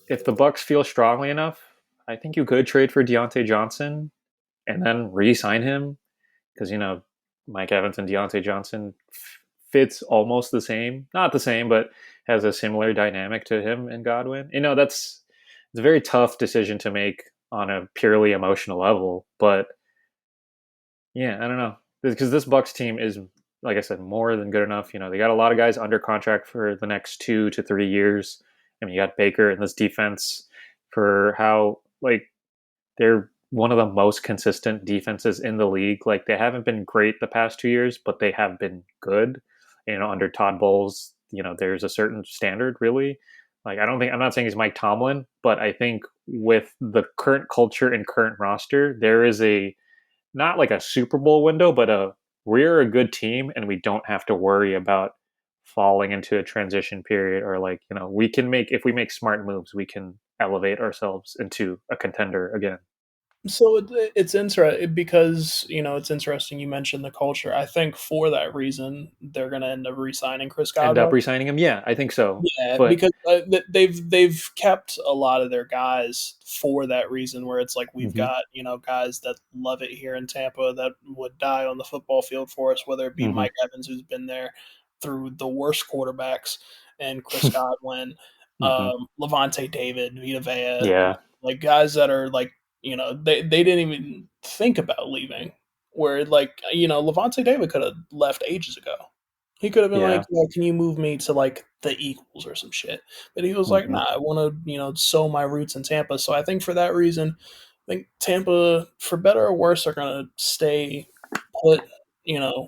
If the Bucks feel strongly enough, I think you could trade for Deontay Johnson and then re-sign him because Mike Evans and Deontay Johnson fits almost the same, not the same, but has a similar dynamic to him and Godwin. It's a very tough decision to make on a purely emotional level, but yeah, I don't know because this Bucks team is, like I said, more than good enough. They got a lot of guys under contract for the next 2 to 3 years. I mean, you got Baker in this defense for how like they're one of the most consistent defenses in the league. Like they haven't been great the past 2 years, but they have been good. Under Todd Bowles, there's a certain standard really. Like I'm not saying he's Mike Tomlin, but I think with the current culture and current roster, there is a not like a Super Bowl window, but we're a good team and we don't have to worry about falling into a transition period, or like, we can make, if we make smart moves, we can elevate ourselves into a contender again.
So it's interesting because it's interesting you mentioned the culture. I think for that reason they're going to end up re-signing Chris
End up
Godwin.
re-signing him, yeah, I think so.
Yeah,
But
because they've kept a lot of their guys for that reason. Where it's like we've
hmm
got guys that love it here in Tampa that would die on the football field for us. Whether it be
hmm
Mike Evans, who's been there through the worst quarterbacks, and Chris Godwin,
hmm
Levante David, Vita Vea,
yeah,
like guys that are like they didn't even think about leaving. Where like Levante David could have left ages ago. He could have been like,
yeah.
"Yeah, can you move me to like the Eagles or some shit?" But he was like,
hmm
"Nah, I want to, sow my roots in Tampa." So I think for that reason, I think Tampa, for better or worse, are gonna stay put.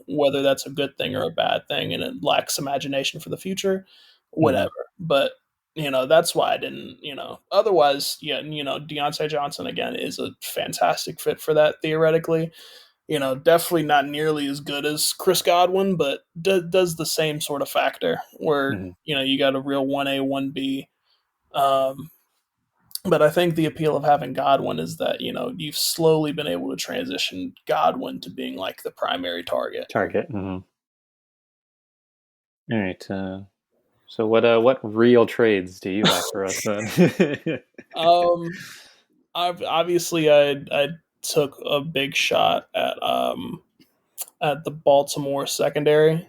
Whether that's a good thing or a bad thing, and it lacks imagination for the future,
hmm
whatever. But that's why I didn't. Otherwise, yeah, Deontay Johnson again is a fantastic fit for that theoretically. Definitely not nearly as good as Chris Godwin, but does the same sort of factor where,
hmm
you got a real 1A, 1B. Um, but I think the appeal of having Godwin is that, you've slowly been able to transition Godwin to being like the primary target.
Target. All right. So what real trades do you have for us then?
Um, I've obviously I took a big shot at the Baltimore secondary,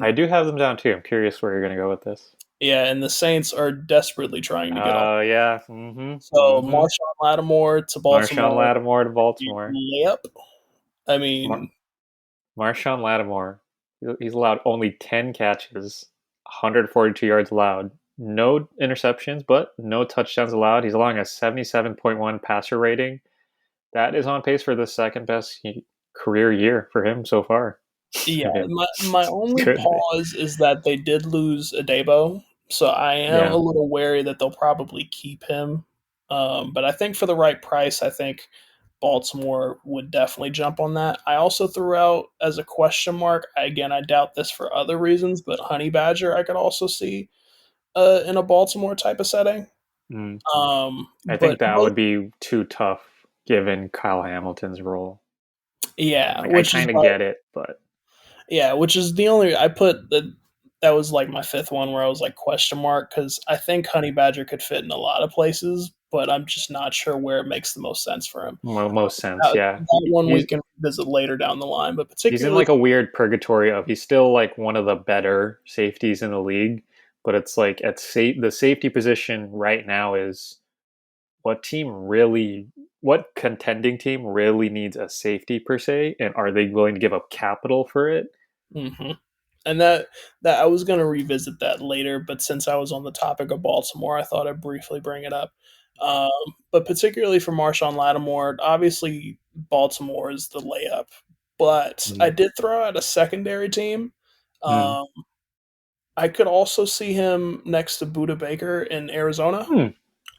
I
and
do have them down too. I'm curious where you're going to go with this.
yeah, and the Saints are desperately trying to get off.
Oh yeah.
So Marshawn Lattimore to
Marshawn
Baltimore,
Lattimore to Baltimore.
yep. I
Mar-
mean,
Marshawn Lattimore. He's allowed only 10 catches, 142 yards allowed. No interceptions, but no touchdowns allowed. He's allowing a 77.1 passer rating. That is on pace for the second best career year for him so far. I
yeah.
mean,
My
it's
only
good.
pause is that they did lose Adebo, so I am a
Yeah.
little wary that they'll probably keep him. But I think for the right price, I think Baltimore would definitely jump on that. I also threw out as a question mark. Again, I doubt this for other reasons, but Honey Badger I could also see in a Baltimore type of setting.
Mm. I
But
think that
both,
would be too tough given Kyle Hamilton's role.
yeah,
Like, I
which is
kind of
why,
get it, but
yeah, which is the only I put that was like my fifth one where I was like question mark because I think Honey Badger could fit in a lot of places, but I'm just not sure where it makes the most sense for him.
most sense,
That
yeah.
one we
He's
can visit later down the line, but
he's in
particularly,
like a weird purgatory of, he's still like one of the better safeties in the league, but it's like the safety position right now is, what team really, what contending team really needs a safety per se, and are they willing to give up capital for it?
hmm and that I was going to revisit that later, but since I was on the topic of Baltimore, I thought I'd briefly bring it up. Um, but particularly for Marshawn Lattimore, obviously Baltimore is the layup. But I
Mm.
did throw out a secondary team.
Mm.
Um, I could also see him next to Buda Baker in Arizona,
Hmm.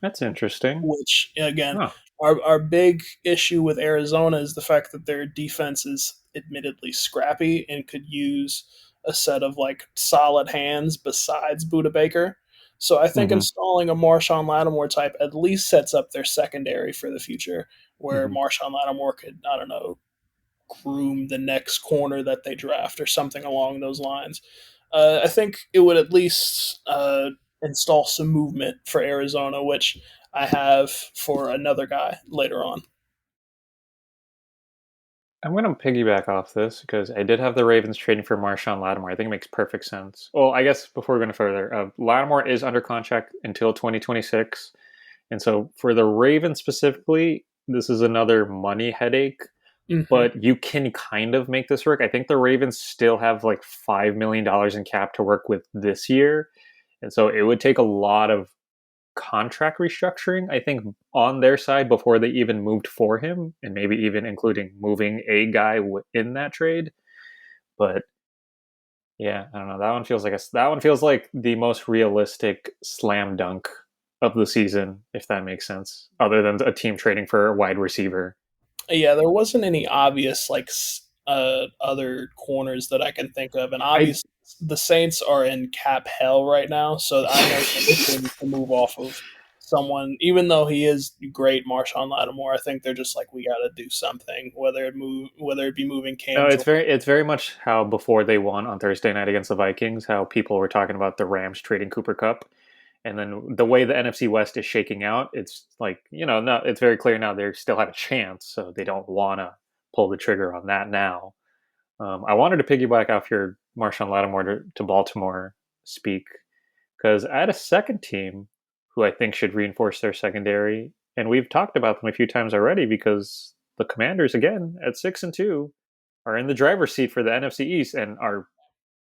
That's interesting.
which again,
Huh.
our big issue with Arizona is the fact that their defense is admittedly scrappy and could use a set of like solid hands besides Buda Baker. So I think
hmm
installing a Marshawn Lattimore type at least sets up their secondary for the future, where
hmm
Marshawn Lattimore could, I don't know, groom the next corner that they draft or something along those lines. I think it would at least install some movement for Arizona, which I have for another guy later on.
I'm going to piggyback off this because I did have the Ravens trading for Marshawn Lattimore. I think it makes perfect sense. Well, I guess before we go any further, Lattimore is under contract until 2026. And so for the Ravens specifically, this is another money headache,
Hmm
but you can kind of make this work. I think the Ravens still have like $5 million in cap to work with this year. And so it would take a lot of contract restructuring, I think, on their side before they even moved for him, and maybe even including moving a guy in that trade. But yeah, I don't know. That one feels like the most realistic slam dunk of the season, if that makes sense. Other than a team trading for a wide receiver.
Yeah, there wasn't any obvious like other corners that I can think of, and
I
obviously the Saints are in cap hell right now, so I know they're looking to move off of someone, even though he is great, Marshawn Lattimore. I think they're just like, we got to do something, whether it be moving
no,
Cam Jordan.
it's very much how before they won on Thursday night against the Vikings, how people were talking about the Rams trading Cooper Cup. And then the way the NFC West is shaking out, it's like, no, it's very clear now they still have a chance, so they don't want to pull the trigger on that now. I wanted to piggyback off your Marshawn Lattimore to Baltimore speak, because I had a second team who I think should reinforce their secondary, and we've talked about them a few times already because the Commanders, again, at 6-2, are in the driver's seat for the NFC East and are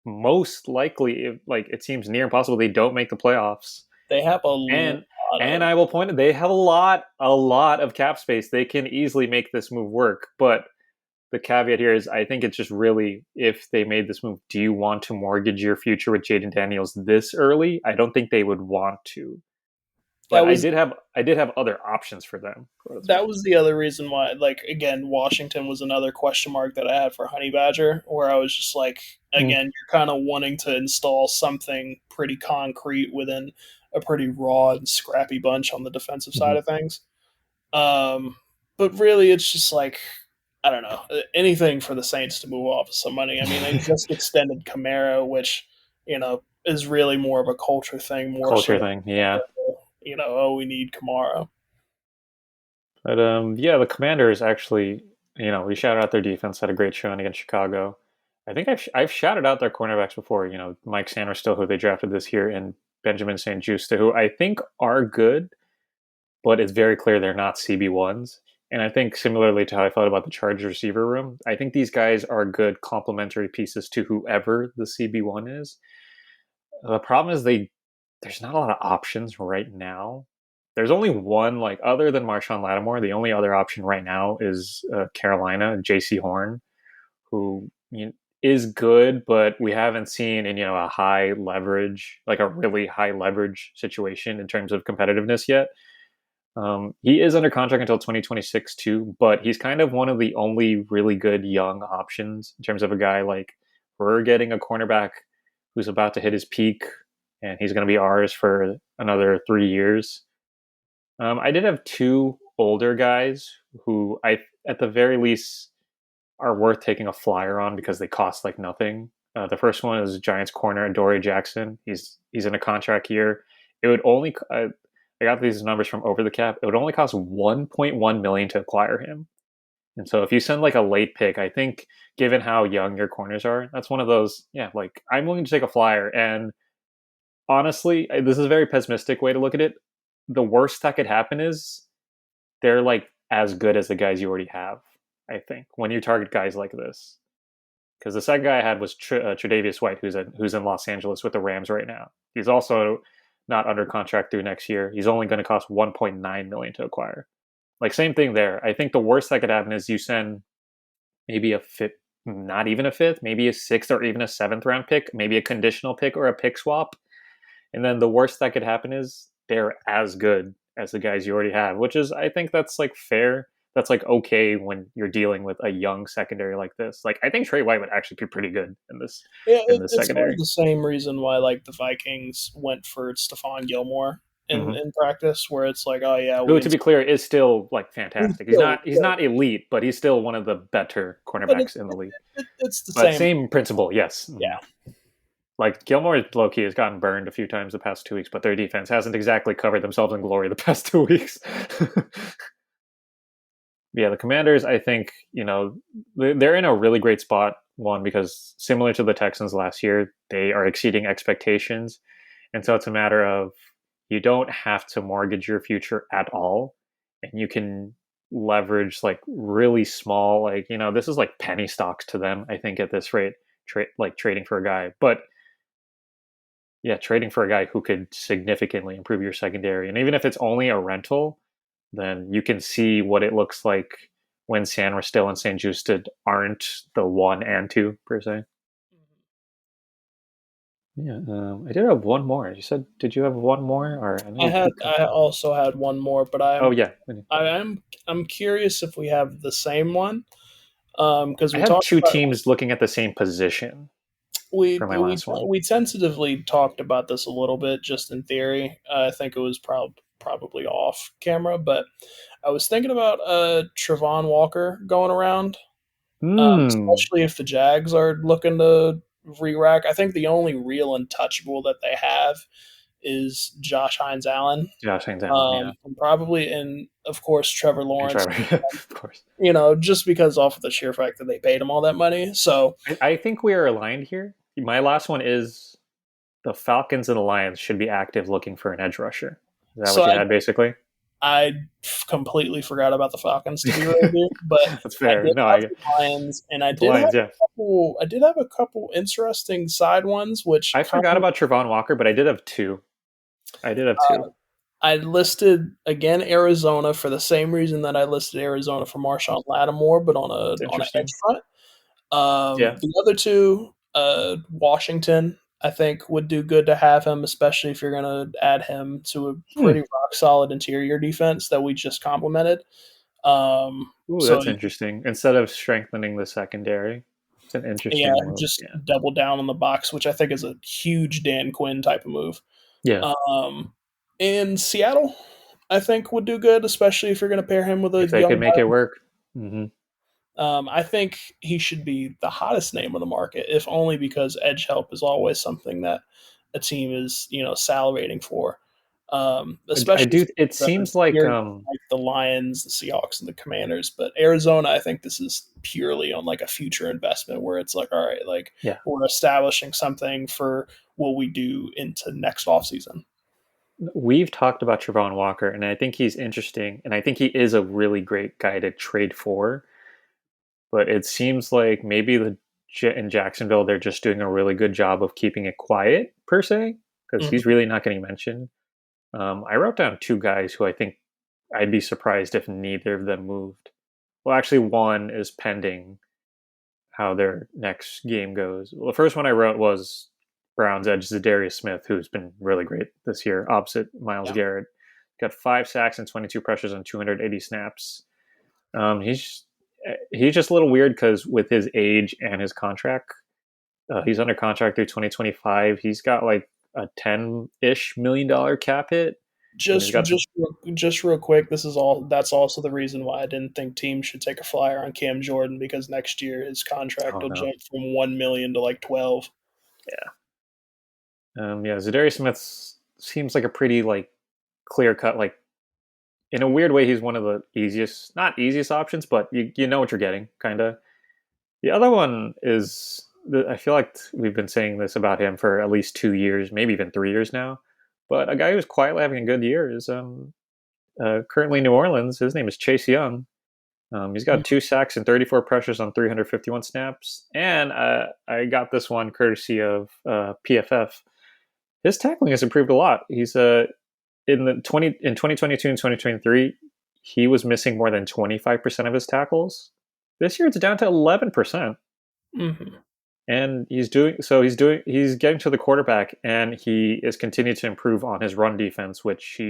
most likely, like it seems near impossible, they don't make the playoffs.
They have a lot
And
of.
I will point out they have a lot of cap space. They can easily make this move work. But the caveat here is I think it's just really, if they made this move, do you want to mortgage your future with Jayden Daniels this early? I don't think they would want to. But
That was
I did have other options for them.
that was the other reason why, like, again, Washington was another question mark that I had for Honey Badger, where I was just like,
Mm,
again, you're kind of wanting to install something pretty concrete within a pretty raw and scrappy bunch on the defensive side
mhm.
of things. But really, it's just like, I don't know, anything for the Saints to move off of some money. I mean, they just extended Camaro, which, is really more of a culture thing, more so
Culture
than,
thing, yeah.
oh, we need Camaro.
But yeah, the Commanders actually, we shouted out their defense, had a great showing against Chicago. I think I've shouted out their cornerbacks before. Mike Sanderstill, who they drafted this year, and Benjamin St. Juste, who I think are good, but it's very clear they're not CB1s. And I think similarly to how I felt about the Chargers receiver room, I think these guys are good complementary pieces to whoever the CB1 is. The problem is there's not a lot of options right now. There's only one, like, other than Marshawn Lattimore, the only other option right now is Carolina, J.C. Horn, who is good, but we haven't seen in a high leverage, like a really high leverage situation in terms of competitiveness yet. He is under contract until 2026 too, but he's kind of one of the only really good young options in terms of a guy like we're getting a cornerback who's about to hit his peak, and he's going to be ours for another 3 years. I did have two older guys who at the very least, are worth taking a flyer on because they cost like nothing. The first one is Giants corner Dory Jackson. He's in a contract year. It would only I got these numbers from Over the Cap. It would only cost 1.1 million to acquire him. And so if you send like a late pick, I think given how young your corners are, that's one of those. Yeah, like I'm willing to take a flyer. And honestly, this is a very pessimistic way to look at it. The worst that could happen is they're like as good as the guys you already have. I think when you target guys like this, because the second guy I had was Tre'Davious White, who's in Los Angeles with the Rams right now. He's also not under contract through next year. He's only going to cost 1.9 million to acquire. Like same thing there. I think the worst that could happen is you send maybe a fifth, not even a fifth, maybe a sixth or even a seventh round pick, maybe a conditional pick or a pick swap, and then the worst that could happen is they're as good as the guys you already have, which is I think that's like fair. That's like okay when you're dealing with a young secondary like this. Like I think Trey White would actually be pretty good
Yeah,
in this
it's kind of
secondary.
the same reason why, like, the Vikings went for Stephon Gilmore in
Mm-hmm.
in practice, where it's like, oh yeah,
Who, to be clear, is still like
he's
fantastic.
still
He's
good,
not elite, but he's still one of the better
but
cornerbacks in the league.
it's the
But
same.
same principle, yes. Mm-hmm.
Yeah,
Like Gilmore Loki has gotten burned a few times the past 2 weeks, but their defense hasn't exactly covered themselves in glory the past 2 weeks. Yeah, the Commanders, I think, they're in a really great spot. One, because similar to the Texans last year, they are exceeding expectations. And so it's a matter of you don't have to mortgage your future at all. And you can leverage like really small, like, this is like penny stocks to them, I think, at this rate, like trading for a guy. But yeah, trading for a guy who could significantly improve your secondary. And even if it's only a rental, then you can see what it looks like when San Still and St. Juste aren't the one and two per se. Yeah, I did have one more. You said, did you have one more, or I know
I
you
had
keep going?
I also had one more, but
Oh yeah,
I'm curious if we have the same one. Because
I
we
have
talked
two
about
teams looking at the same position
we
for my
we
last one.
we tentatively talked about this a little bit, just in theory. I think it was probably off camera, but I was thinking about Trevon Walker going around,
Hmm.
especially if the Jags are looking to re-rack. I think the only real untouchable that they have is Josh Hines Allen,
Josh Hines Allen, yeah.
and probably, and of course Trevor
And
Lawrence.
Trevor, of course.
Just because off of the sheer fact that they paid him all that money. So
I think we are aligned here. My last one is the Falcons and the Lions should be active looking for an edge rusher. Is that
so
what you
I
had, basically?
I completely forgot about the Falcons, to be real with you, but
That's
I
fair.
did
No,
have the Lions, and
the Lions, yeah.
I did have a couple interesting side ones, which
I
kind
forgot
of
about Trevon Walker, but I did have two. I did have two.
I listed again Arizona for the same reason that I listed Arizona for Marshawn Lattimore, but on
That's
a edge
interesting.
front.
Yeah.
The other two, Washington, I think would do good to have him, especially if you're going to add him to a
Hmm.
pretty rock solid interior defense that we just complimented.
Ooh,
So
that's interesting. Instead of strengthening the secondary, it's an
yeah,
interesting move.
just
Yeah.
double down on the box, which I think is a huge Dan Quinn type of move.
Yeah.
Um, and Seattle, I think would do good, especially if you're going to pair him with a
If they
young
could make it
guy.
work. Hmm.
I think he should be the hottest name on the market, if only because edge help is always something that a team is, salivating for.
I
Especially
do. It
the
seems like
years like the Lions, the Seahawks, and the Commanders. But Arizona, I think this is purely on like a future investment where it's like, all right, like
yeah.
we're establishing something for what we do into next offseason.
We've talked about Trevon Walker, and I think he's interesting, and I think he is a really great guy to trade for. But it seems like maybe in Jacksonville they're just doing a really good job of keeping it quiet per se, because
Mhm.
he's really not getting mentioned. I wrote down two guys who I think I'd be surprised if neither of them moved. Well, actually, one is pending how their next game goes. Well, the first one I wrote was Browns edge Zadarius Smith, who's been really great this year, opposite Miles
Yeah.
Garrett. Got 5 sacks and 22 pressures on 280 snaps. He's just a little weird because with his age and his contract, he's under contract through 2025. He's got like a $10-ish million cap hit, and he's
Just,
got the
just, just real quick. This is all. That's also the reason why I didn't think teams should take a flyer on Cam Jordan because next year his contract
oh
will
no,
jump from 1 million to like 12.
yeah, Zadarius Smith seems like a pretty like clear cut like in a weird way he's one of the easiest not easiest options, but you know what you're getting kind of. The other one is I feel like we've been saying this about him for at least 2 years, maybe even 3 years now. But a guy who's quietly having a good year is currently in New Orleans. His name is Chase Young. He's got 2 sacks and 34 pressures on 351 snaps. And I got this one courtesy of PFF. His tackling has improved a lot. He's in 2022 and 2023, he was missing more than 25% of his tackles. This year it's down to 11%.
Mm-hmm.
And he's getting to the quarterback, and he is continuing to improve on his run defense, which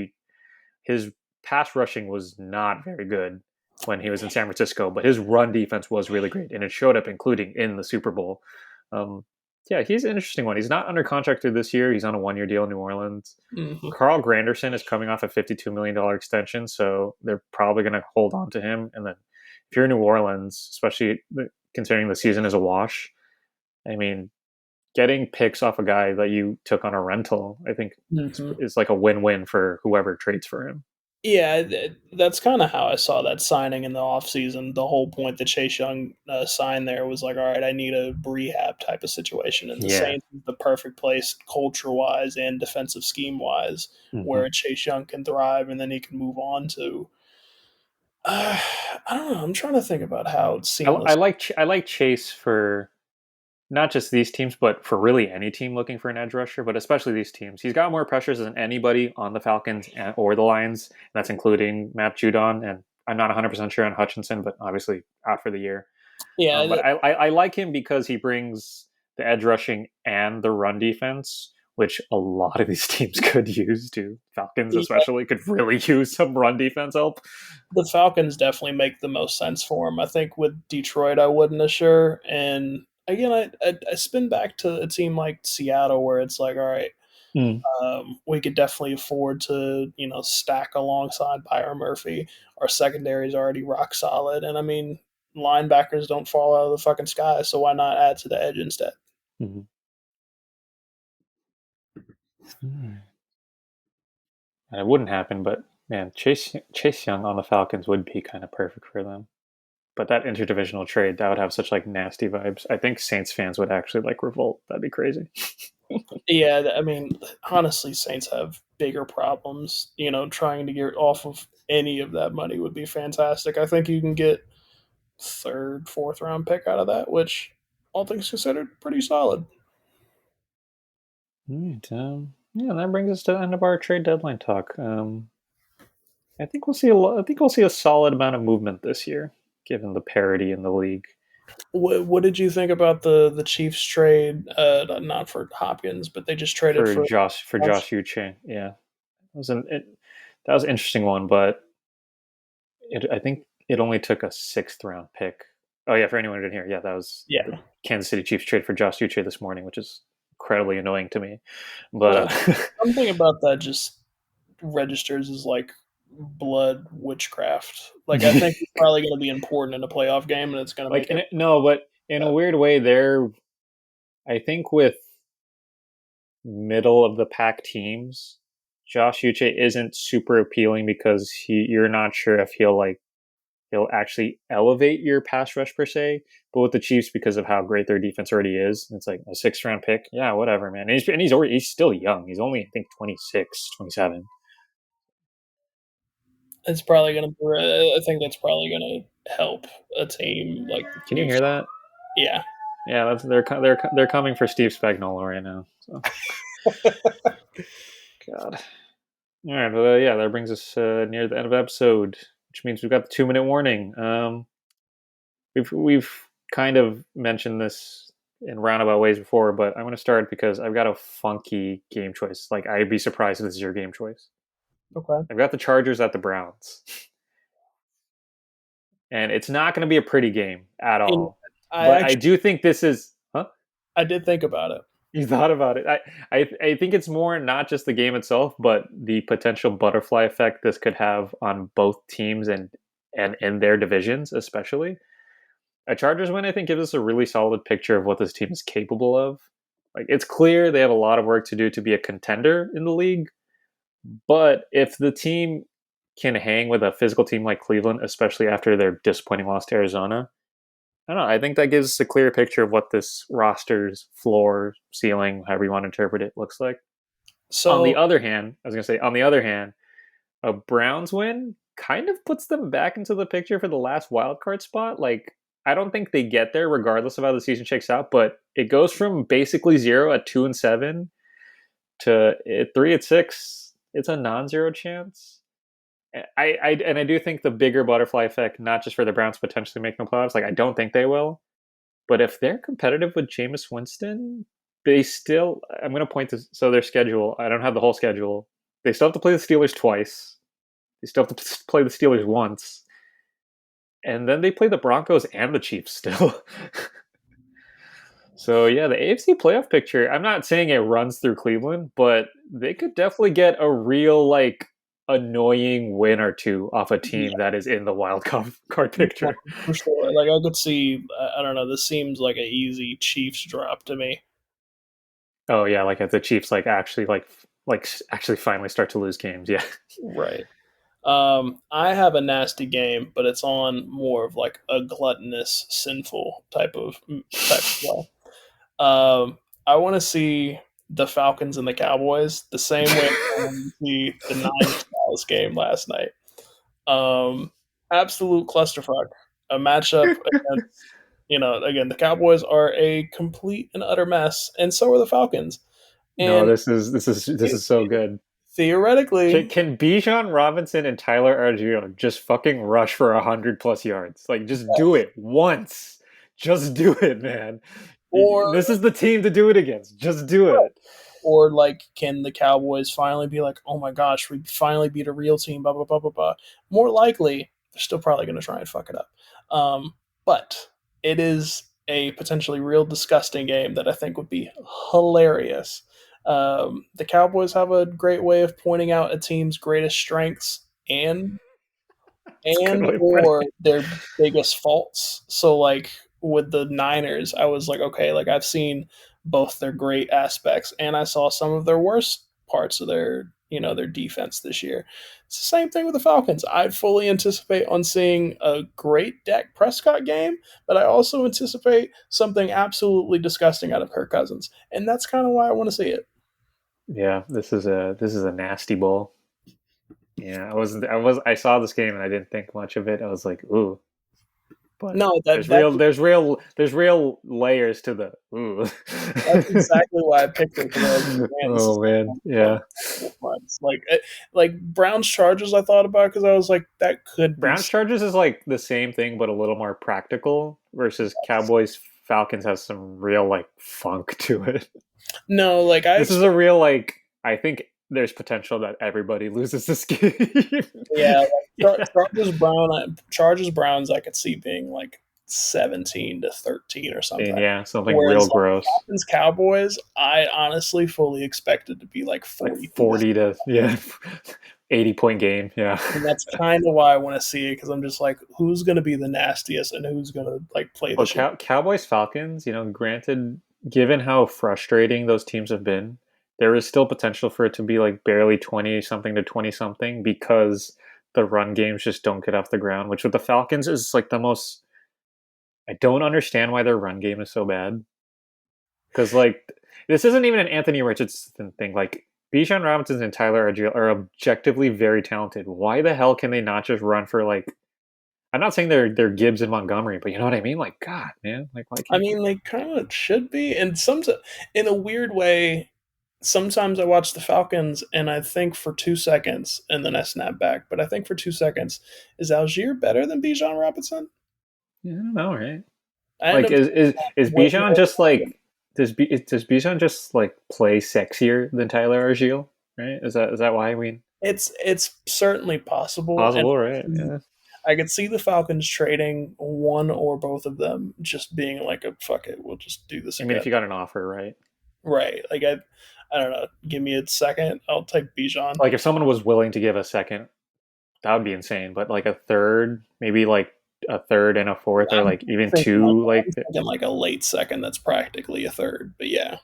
his pass rushing was not very good when he was in San Francisco, but his run defense was really great, and it showed up, including in the Super Bowl. Um, yeah, he's an interesting one. He's not under contract through this year. He's on a 1 year deal in New Orleans.
Mm-hmm.
Carl Granderson is coming off a $52 million extension, so they're probably going to hold on to him. And then if you're in New Orleans, especially considering the season is a wash, I mean, getting picks off a guy that you took on a rental, I think,
Mm-hmm.
is like a win-win for whoever trades for him.
Yeah, that's kind of how I saw that signing in the offseason. The whole point that Chase Young signed there was like, all right, I need a rehab type of situation. And the
Yeah.
Saints is the perfect place, culture wise and defensive scheme wise,
Mm-hmm.
where Chase Young can thrive and then he can move on to. I don't know. I'm trying to think about how
I
seamless.
like Chase for not just these teams, but for really any team looking for an edge rusher, but especially these teams. He's got more pressures than anybody on the Falcons or the Lions. And that's including Matt Judon, and I'm not 100% sure on Hutchinson, but obviously out for the year.
Yeah,
But I like him because he brings the edge rushing and the run defense, which a lot of these teams could use too. Falcons
Yeah,
especially could really use some run defense help.
the Falcons definitely make the most sense for him. I think with Detroit, I wouldn't assure. And again, I spin back to a team like Seattle, where it's like, all right,
Mm.
we could definitely afford to, stack alongside Byron Murphy. Our secondary is already rock solid, and I mean, linebackers don't fall out of the fucking sky, so why not add to the edge instead?
Mm-hmm. And it wouldn't happen, but man, Chase Young on the Falcons would be kind of perfect for them. But that interdivisional trade, that would have such like nasty vibes. I think Saints fans would actually like revolt. That'd be crazy.
Yeah, I mean, honestly, Saints have bigger problems. Trying to get off of any of that money would be fantastic. I think you can get third, fourth round pick out of that, which all things considered, pretty solid.
Right, yeah, that brings us to the end of our trade deadline talk. I think we'll see I think we'll see a solid amount of movement this year, given the parity in the league.
What did you think about the Chiefs trade? Not for Hopkins, but they just traded
For
for
Josh Uche. Yeah, that was an interesting one, but I think it only took a 6th round pick. Oh yeah, for anyone who didn't hear, yeah, that was the
yeah.
Kansas City Chiefs trade for Josh Uche this morning, which is incredibly annoying to me.
Well,
But
something about that just registers as like blood witchcraft. Like I think it's probably going to be important in a playoff game, and it's going to
like
make it.
no, but in a weird way, I think with middle of the pack teams, Josh Uche isn't super appealing because you're not sure if he'll actually elevate your pass rush per se. But with the Chiefs, because of how great their defense already is, it's like a 6th round pick. Yeah, whatever, man. He's still young. He's only I think 26, 27.
It's probably going to. I think that's probably going to help a team like the
Can you hear
Chiefs.
that?
Yeah.
Yeah, they're coming for Steve Spagnuolo right now. So God. All right, well, yeah, that brings us near the end of the episode, which means we've got the 2-minute warning. We've kind of mentioned this in roundabout ways before, but I'm going to start because I've got a funky game choice. Like I'd be surprised if this is your game choice.
Okay.
I've got the Chargers at the Browns, and it's not going to be a pretty game at
And
all.
I
But I
actually
do think this is. Huh?
I did think about it.
You thought about it. I think it's more not just the game itself, but the potential butterfly effect this could have on both teams and in their divisions, especially. A Chargers win, I think, gives us a really solid picture of what this team is capable of. Like it's clear they have a lot of work to do to be a contender in the league, but if the team can hang with a physical team like Cleveland, especially after their disappointing loss to Arizona, I don't know. I think that gives us a clear picture of what this roster's floor, ceiling, however you want to interpret it, looks like. On the
So
other hand, I was going to say, on the other hand, a Browns win kind of puts them back into the picture for the last wild card spot. Like, I don't think they get there regardless of how the season shakes out, but it goes from basically 0 at 2-7 to 3-6. It's a non-zero chance. I do think the bigger butterfly effect, not just for the Browns potentially making the playoffs, like I don't think they will, but if they're competitive with Jameis Winston, they still. I'm going to point to their schedule. I don't have the whole schedule. They still have to play the Steelers twice. They still have to play the Steelers once, and then they play the Broncos and the Chiefs still. So yeah, the AFC playoff picture. I'm not saying it runs through Cleveland, but they could definitely get a real like annoying win or two off a team
yeah,
that is in the wild card picture.
for sure. Like I could see. I don't know. This seems like an easy Chiefs drop to me.
Oh yeah, like if the Chiefs like actually finally start to lose games, yeah.
Right. I have a nasty game, but it's on more of like a gluttonous, sinful type of play. I want to see the Falcons and the Cowboys the same way I wanted to see the Niners Dallas game last night. Absolute clusterfuck. A matchup against, again, the Cowboys are a complete and utter mess, and so are the Falcons.
No,
And
this is so good.
theoretically,
Can Bijan Robinson and Tyler Algier just fucking rush for 100+ yards? Like, just do it once. Just do it, man.
or
This is the team to do it against. Just do it.
Or like, can the Cowboys finally be like, oh my gosh, we finally beat a real team, blah blah blah blah blah. More likely, they're still probably going to try and fuck it up. But it is a potentially real disgusting game that I think would be hilarious. The Cowboys have a great way of pointing out a team's greatest strengths and
It's a good way of putting
or
it.
their biggest faults. So like with the Niners, I was like, okay, like I've seen both their great aspects and I saw some of their worst parts of their, their defense this year. It's the same thing with the Falcons. I fully anticipate on seeing a great Dak Prescott game, but I also anticipate something absolutely disgusting out of Kirk Cousins. And that's kind of why I want to see it.
Yeah, this is a nasty bowl. Yeah, I saw this game and I didn't think much of it. I was like, ooh, but
No,
there's real layers to the ooh.
that's exactly why I picked it because I was like, man, this is
Oh man, yeah.
like Browns Chargers. I thought about because I was like, that could be
Browns Chargers is like the same thing, but a little more practical. Versus Cowboys Falcons has some real like funk to it.
no, like
This is a real like. I think there's potential that everybody loses this game.
yeah, like
Yeah.
Chargers Browns. I could see being like 17-13 or
And
something.
yeah, something real
Whereas like
gross.
Falcons Cowboys, I honestly fully expected to be like
Like
42.
40 to yeah, 80-point game. Yeah.
And that's kind of why I want to see it because I'm just like, who's going to be the nastiest and who's going to like play the
Well,
shit.
Cowboys Falcons, granted, given how frustrating those teams have been, there is still potential for it to be like barely 20 something to 20 something because the run games just don't get off the ground, which with the Falcons is like the most. I don't understand why their run game is so bad. Because, like, this isn't even an Anthony Richardson thing. Like, Bijan Robinson and Tyler are objectively very talented. Why the hell can they not just run for, like, I'm not saying they're Gibbs and Montgomery, but you know what I mean? Like, God, man. Like, why
I
can't they?
mean, they kind of should be, and some in a weird way. Sometimes I watch the Falcons and I think for 2 seconds, and then I snap back. But I think for 2 seconds, is Algier better than Bijan Robinson?
Yeah, I don't know, right?
I end
Like,
up
is
way
Bijan
more.
just, like, does Bijan just, like, play sexier than Tyler Argiel? Right? Is that why we
It's certainly possible, and
possible, right? Yeah.
I could see the Falcons trading one or both of them, just being like, a, "Fuck it, we'll just do this
I mean, if
again."
you got an offer, right?
Right? Like I don't know. Give me a second. I'll take Bijan.
Like, if someone was willing to give a second, that would be insane. But like a third, maybe like a third and a fourth, or
I'm
like even
thinking like
two, like
a late second. That's practically a third. But yeah.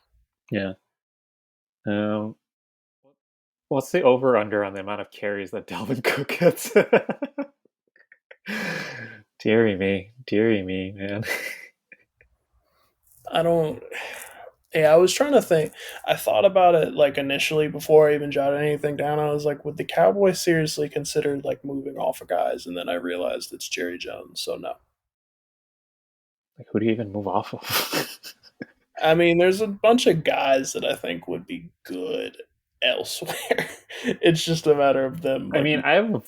yeah. Um, what's the over under on the amount of carries that Dalvin Cook gets? Deary me, man.
I don't. Yeah, I was trying to think. I thought about it like initially before I even jotted anything down. I was like, would the Cowboys seriously consider like moving off of guys? And then I realized it's Jerry Jones. So no.
Like, who do you even move off of?
I mean, there's a bunch of guys that I think would be good elsewhere. It's just a matter of them
I
like,
mean, I have.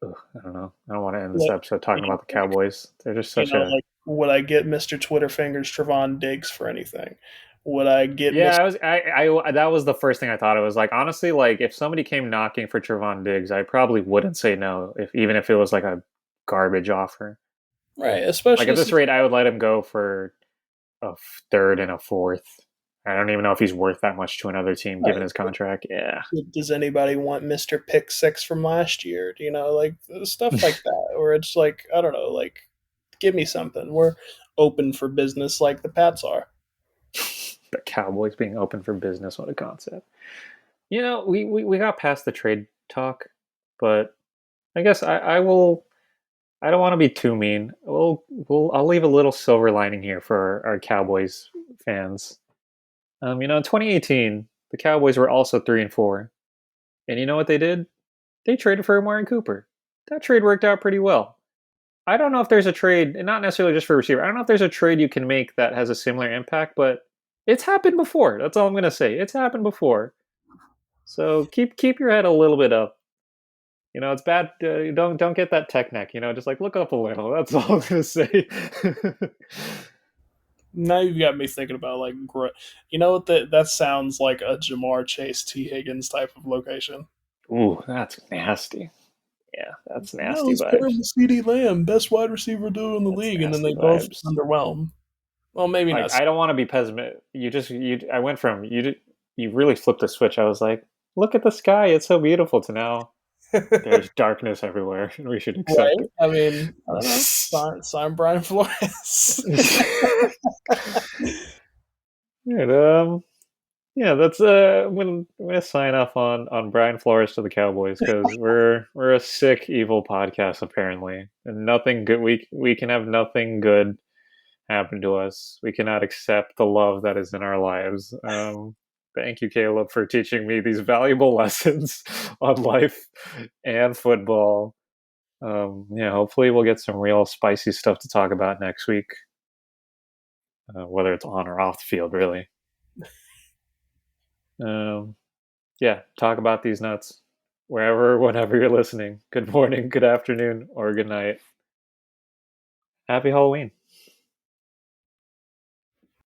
I don't know. I don't want to end this
like
episode talking about the Cowboys. They're just such a.
like would I get Mr. Twitter fingers Trevon Diggs for anything? Would I get
Yeah,
Mr.
that was the first thing I thought. It was like, honestly, like if somebody came knocking for Trevon Diggs, I probably wouldn't say no, if even if it was like a garbage offer.
Right,
Like
especially
at this rate, I would let him go for a third and a fourth. I don't even know if he's worth that much to another team given
right.
his contract. Yeah,
Does anybody want Mr. Pick Six from last year? Like stuff like that, or it's like I don't know, like give me something. We're open for business, like the Pats are.
the Cowboys being open for business, what a concept. We got past the trade talk, but I guess I will. I don't want to be too mean. I'll leave a little silver lining here for our Cowboys fans. In 2018, the Cowboys were also 3-4, and you know what they did? They traded for Amari Cooper. That trade worked out pretty well. I don't know if there's a trade, and not necessarily just for a receiver. I don't know if there's a trade you can make that has a similar impact, but it's happened before. That's all I'm gonna say. It's happened before. So keep your head a little bit up. It's bad. Don't get that tech neck. Just like look up a little. That's all I'm gonna say.
Now you've got me thinking about like, you know what? That sounds like a Jamar Chase, T Higgins type of location.
Ooh, that's nasty. Yeah, that's
No,
nasty
let's pair
vibes.
him with CD Lamb, best wide receiver duo in the
That's
league, and then
nasty
they both
vibes.
underwhelm. Well, maybe
Like,
not.
I don't want to be pessimistic. I went from you really flipped the switch. I was like, look at the sky, it's so beautiful, to now there's darkness everywhere, and we should accept
Right? I mean, I don't know. Sign Brian Flores.
it. And, yeah, that's I'm gonna sign off on Brian Flores to the Cowboys, because we're a sick, evil podcast apparently, and nothing good. We can have nothing good happen to us. We cannot accept the love that is in our lives. Thank you, Caleb, for teaching me these valuable lessons on life and football. Yeah, hopefully we'll get some real spicy stuff to talk about next week, whether it's on or off the field, really. Um, yeah, talk about these nuts wherever, whenever you're listening. Good morning, good afternoon, or good night. Happy Halloween.